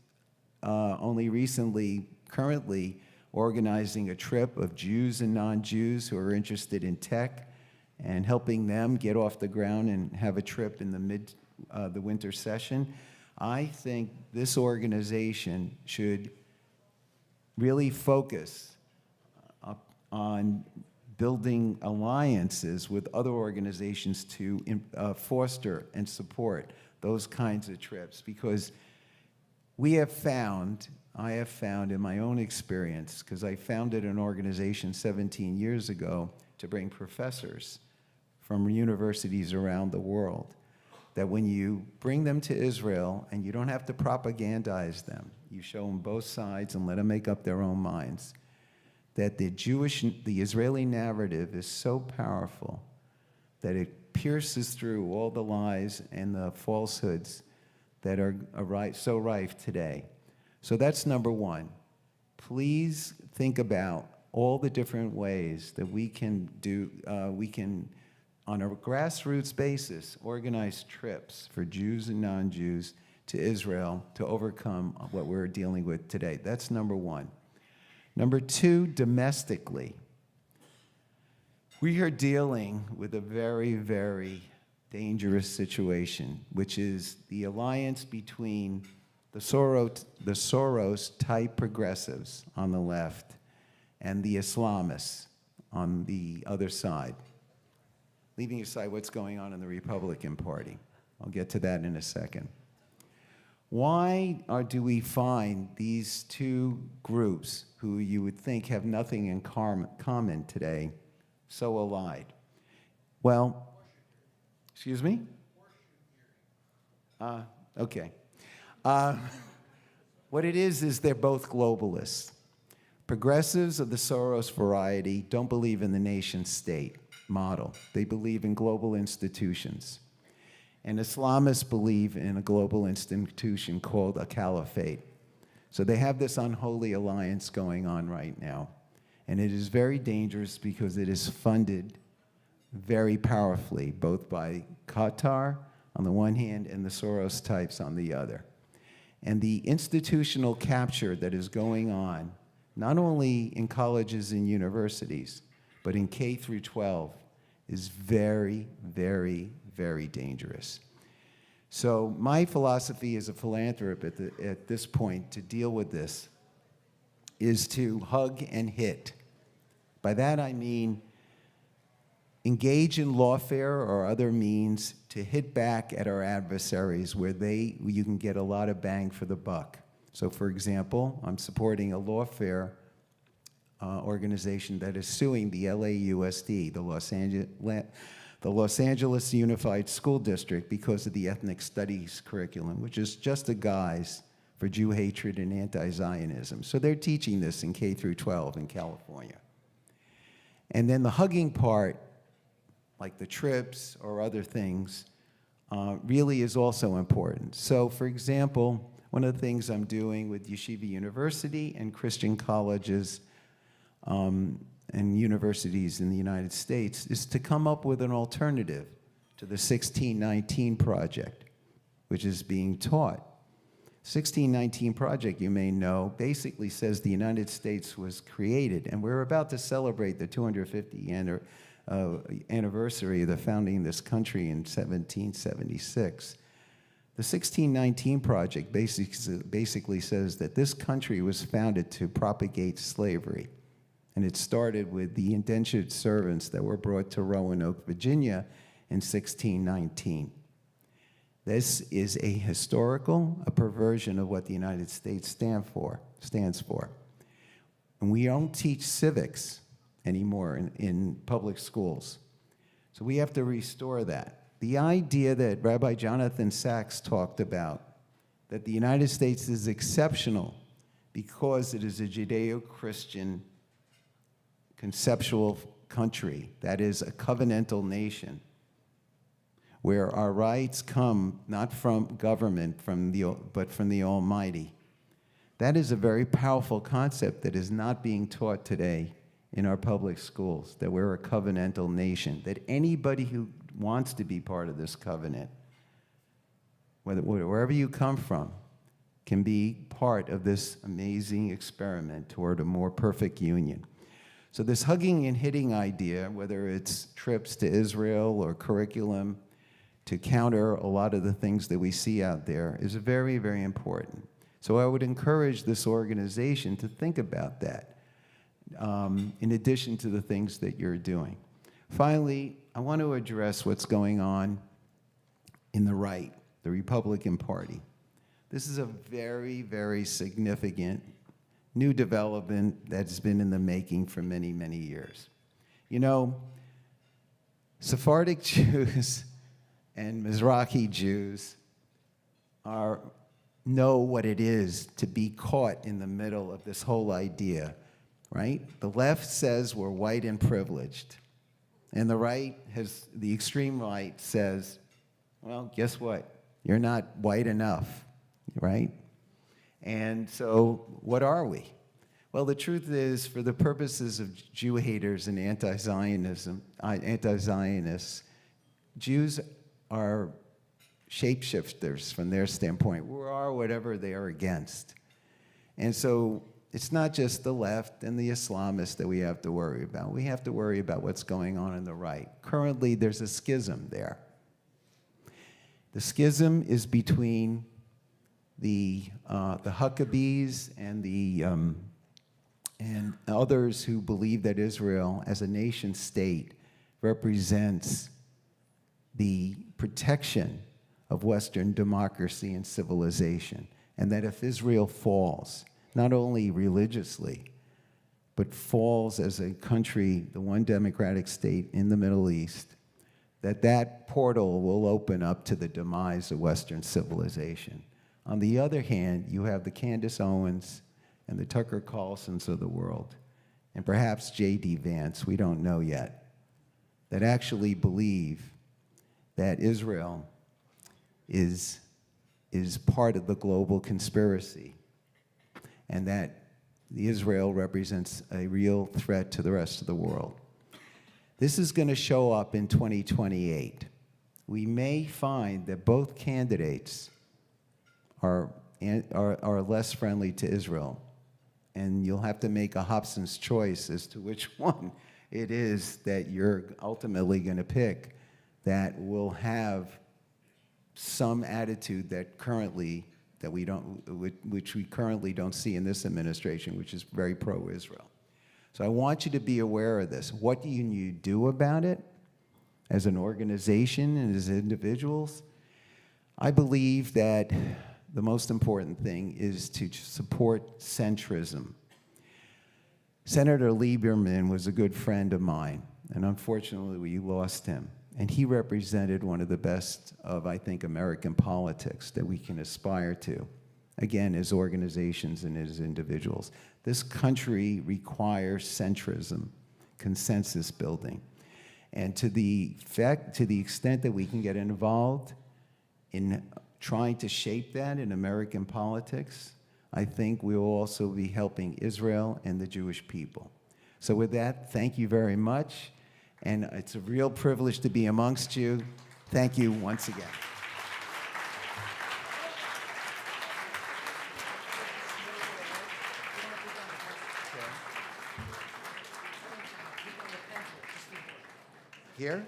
only recently, currently organizing a trip of Jews and non-Jews who are interested in tech and helping them get off the ground and have a trip in the winter session. I think this organization should really focus on building alliances with other organizations to foster and support those kinds of trips, because I have found in my own experience, because I founded an organization 17 years ago to bring professors from universities around the world, that when you bring them to Israel and you don't have to propagandize them, you show them both sides and let them make up their own minds, that the Israeli narrative is so powerful that it pierces through all the lies and the falsehoods that are so rife today. So that's number one. Please think about all the different ways that we can on a grassroots basis, organize trips for Jews and non-Jews to Israel to overcome what we're dealing with today. That's number one. Number two, domestically, we are dealing with a very, very dangerous situation, which is the alliance between the Soros-type progressives on the left and the Islamists on the other side, leaving aside what's going on in the Republican Party. I'll get to that in a second. Why do we find these two groups, who you would think have nothing in common today, so allied? Well, excuse me? Okay. What it is they're both globalists. Progressives of the Soros variety don't believe in the nation state model. They believe in global institutions. And Islamists believe in a global institution called a caliphate. So they have this unholy alliance going on right now. And it is very dangerous because it is funded very powerfully, both by Qatar on the one hand and the Soros types on the other. And the institutional capture that is going on, not only in colleges and universities, but in K through 12, is very, very, very dangerous. So my philosophy as a philanthropist at this point to deal with this is to hug and hit. By that I mean engage in lawfare or other means to hit back at our adversaries where you can get a lot of bang for the buck. So for example, I'm supporting a lawfare organization that is suing the LAUSD, the Los Angeles Unified School District, because of the ethnic studies curriculum, which is just a guise for Jew hatred and anti-Zionism. So they're teaching this in K through 12 in California. And then the hugging part, like the trips or other things, really is also important. So for example, one of the things I'm doing with Yeshiva University and Christian colleges and universities in the United States is to come up with an alternative to the 1619 Project, which is being taught. 1619 Project, you may know, basically says the United States was created, and we're about to celebrate the 250th anniversary of the founding of this country in 1776. The 1619 Project basically says that this country was founded to propagate slavery. And it started with the indentured servants that were brought to Roanoke, Virginia in 1619. This is a perversion of what the United States stands for. And we don't teach civics anymore in public schools. So we have to restore that. The idea that Rabbi Jonathan Sachs talked about, that the United States is exceptional because it is a Judeo-Christian conceptual country, that is a covenantal nation, where our rights come not from government, but from the Almighty. That is a very powerful concept that is not being taught today in our public schools, that we're a covenantal nation, that anybody who wants to be part of this covenant, wherever you come from, can be part of this amazing experiment toward a more perfect union. So this hugging and hitting idea, whether it's trips to Israel or curriculum to counter a lot of the things that we see out there, is very, very important. So I would encourage this organization to think about that, in addition to the things that you're doing. Finally, I want to address what's going on in the right, the Republican Party. This is a very, very significant new development that's been in the making for many, many years. You know, Sephardic Jews and Mizrahi Jews know what it is to be caught in the middle of this whole idea, right? The left says we're white and privileged, and the extreme right says, well, guess what? You're not white enough, right? And so what are we? Well, the truth is, for the purposes of Jew haters and anti-Zionists, Jews are shapeshifters from their standpoint. We are whatever they are against. And so it's not just the left and the Islamists that we have to worry about. We have to worry about what's going on in the right. Currently, there's a schism there. The schism is between the Huckabees and others who believe that Israel, as a nation state, represents the protection of Western democracy and civilization, and that if Israel falls, not only religiously, but falls as a country, the one democratic state in the Middle East, that portal will open up to the demise of Western civilization. On the other hand, you have the Candace Owens and the Tucker Carlsons of the world, and perhaps J.D. Vance, we don't know yet, that actually believe that Israel is part of the global conspiracy, and that Israel represents a real threat to the rest of the world. This is going to show up in 2028. We may find that both candidates are less friendly to Israel, and you'll have to make a Hobson's choice as to which one it is that you're ultimately going to pick that will have some attitude which we currently don't see in this administration, which is very pro-Israel. So I want you to be aware of this. What do you do about it as an organization and as individuals? I believe that the most important thing is to support centrism. Senator Lieberman was a good friend of mine, and unfortunately we lost him. And he represented one of the best of, I think, American politics that we can aspire to, again, as organizations and as individuals. This country requires centrism, consensus building. And to the extent that we can get involved in trying to shape that in American politics, I think we will also be helping Israel and the Jewish people. So with that, thank you very much. And it's a real privilege to be amongst you. Thank you once again. Here?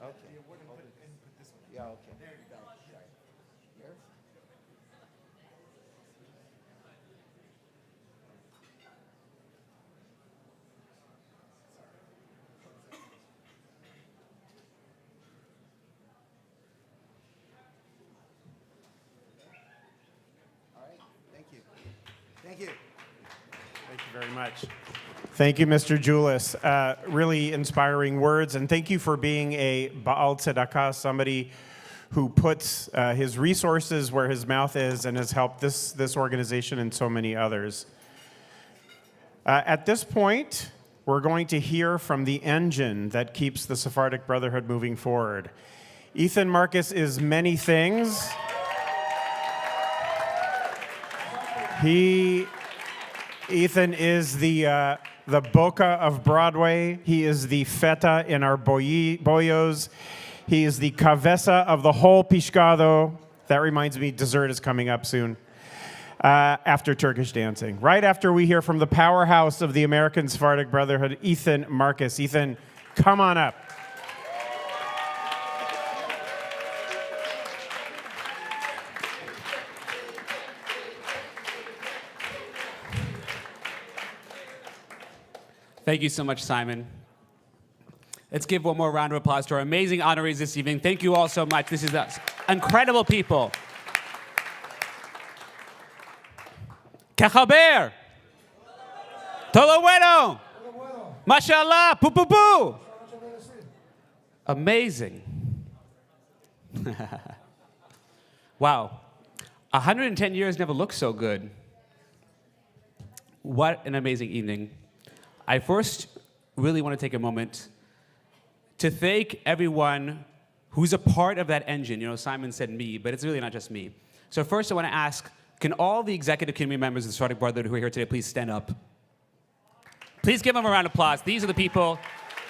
Okay. Yeah, okay. Here? Thank you. Thank you very much. Thank you, Mr. Julis. Really inspiring words, and thank you for being a Baal Tzedakah, somebody who puts his resources where his mouth is and has helped this organization and so many others. At this point, we're going to hear from the engine that keeps the Sephardic Brotherhood moving forward. Ethan Marcus is many things. Ethan is the Boca of Broadway. He is the feta in our boyos. He is the cabeza of the whole Piscado. That reminds me, dessert is coming up soon. After Turkish dancing. Right after we hear from the powerhouse of the American Sephardic Brotherhood, Ethan Marcus. Ethan, come on up. Thank you so much, Simon. Let's give one more round of applause to our amazing honorees this evening. Thank you all so much. This is incredible people. Kechaber. Todo bueno. Mashallah. Poo poo poo. Amazing. Wow. 110 years never looked so good. What an amazing evening. I first really want to take a moment to thank everyone who's a part of that engine. You know, Simon said me, but it's really not just me. So first I want to ask, can all the executive committee members of the Sephardic Brotherhood who are here today please stand up? Please give them a round of applause. These are the people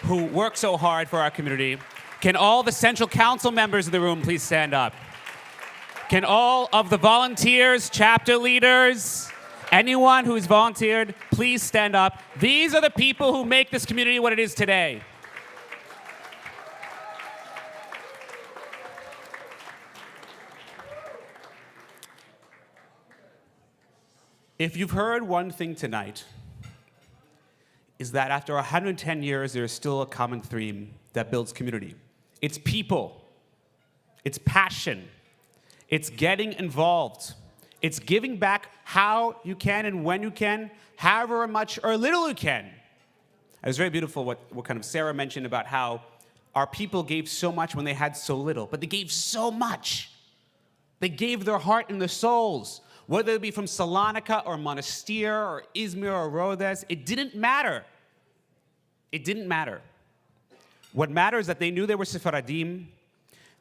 who work so hard for our community. Can all the Central Council members of the room please stand up? Can all of the volunteers, chapter leaders, anyone who's volunteered, please stand up. These are the people who make this community what it is today. If you've heard one thing tonight, is that after 110 years, there is still a common theme that builds community. It's people. It's passion. It's getting involved. It's giving back how you can and when you can, however much or little you can. It was very beautiful what kind of Sarah mentioned about how our people gave so much when they had so little, but they gave so much. They gave their heart and their souls, whether it be from Salonika or Monastir or Izmir or Rhodes, it didn't matter. It didn't matter. What matters is that they knew they were Sephardim,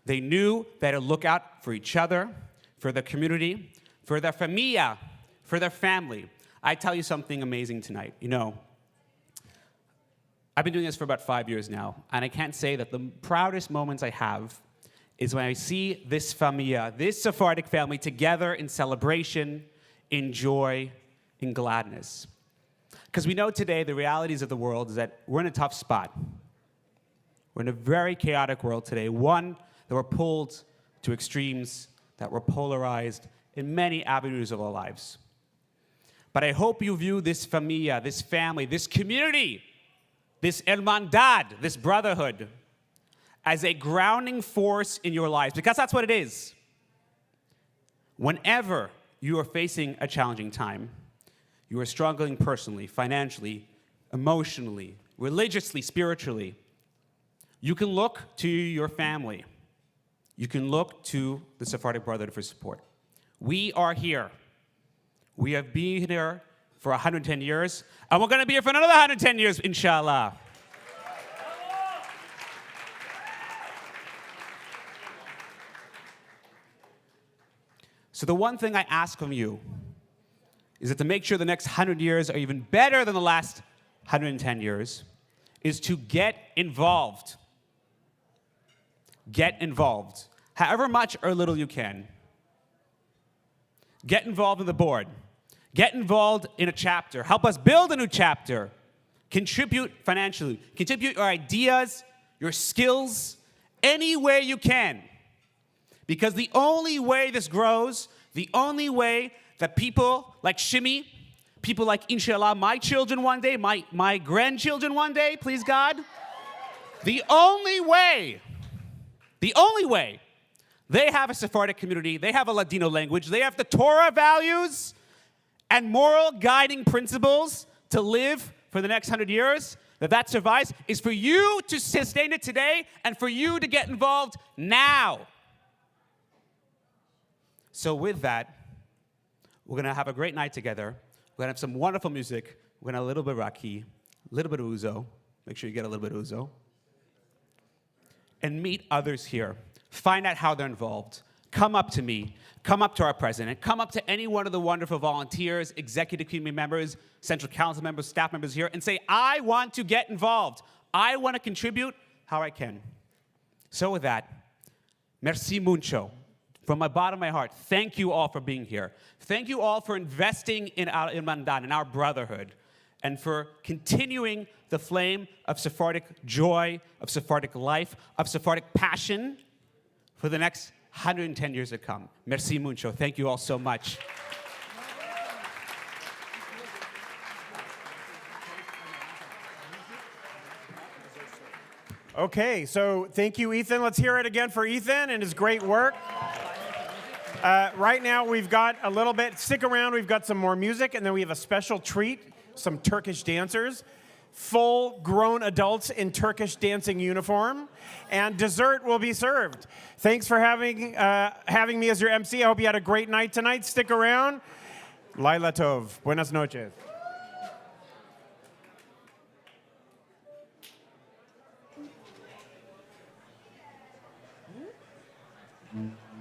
They knew they had to look out for each other, for their community, for their familia, for their family. I tell you something amazing tonight. You know, I've been doing this for about 5 years now, and I can't say that the proudest moments I have is when I see this familia, this Sephardic family, together in celebration, in joy, in gladness. Because we know today the realities of the world is that we're in a tough spot. We're in a very chaotic world today, one that we're pulled to extremes, that we're polarized in many avenues of our lives. But I hope you view this familia, this family, this community, this hermandad, this brotherhood, as a grounding force in your lives, because that's what it is. Whenever you are facing a challenging time, you are struggling personally, financially, emotionally, religiously, spiritually, you can look to your family. You can look to the Sephardic Brotherhood for support. We are here. We have been here for 110 years, and we're going to be here for another 110 years, inshallah. So the one thing I ask from you is that to make sure the next 100 years are even better than the last 110 years, is to get involved. Get involved, however much or little you can. Get involved in the board. Get involved in a chapter. Help us build a new chapter. Contribute financially. Contribute your ideas, your skills, any way you can. Because the only way this grows, the only way that people like Shimi, people like, inshallah, my children one day, my grandchildren one day, please God, the only way they have a Sephardic community, they have a Ladino language, they have the Torah values and moral guiding principles to live for the next 100 years, that survives, is for you to sustain it today and for you to get involved now. So with that, we're going to have a great night together. We're going to have some wonderful music. We're going to have a little bit of Raki, a little bit of Uzo. Make sure you get a little bit of Uzo. And meet others here. Find out how they're involved. Come up to me. Come up to our president. Come up to any one of the wonderful volunteers, executive committee members, central council members, staff members here, and say, I want to get involved. I want to contribute how I can. So with that, merci mucho. From my bottom of my heart, thank you all for being here. Thank you all for investing in our Mandan, in our brotherhood, and for continuing the flame of Sephardic joy, of Sephardic life, of Sephardic passion for the next 110 years to come. Merci mucho. Thank you all so much. Okay, so thank you, Ethan. Let's hear it again for Ethan and his great work. Right now, we've got a little bit. Stick around. We've got some more music, and then we have a special treat, some Turkish dancers, full-grown adults in Turkish dancing uniform, and dessert will be served. Thanks for having me as your MC. I hope you had a great night tonight. Stick around. Laila Tov. Buenas noches. Mm-hmm.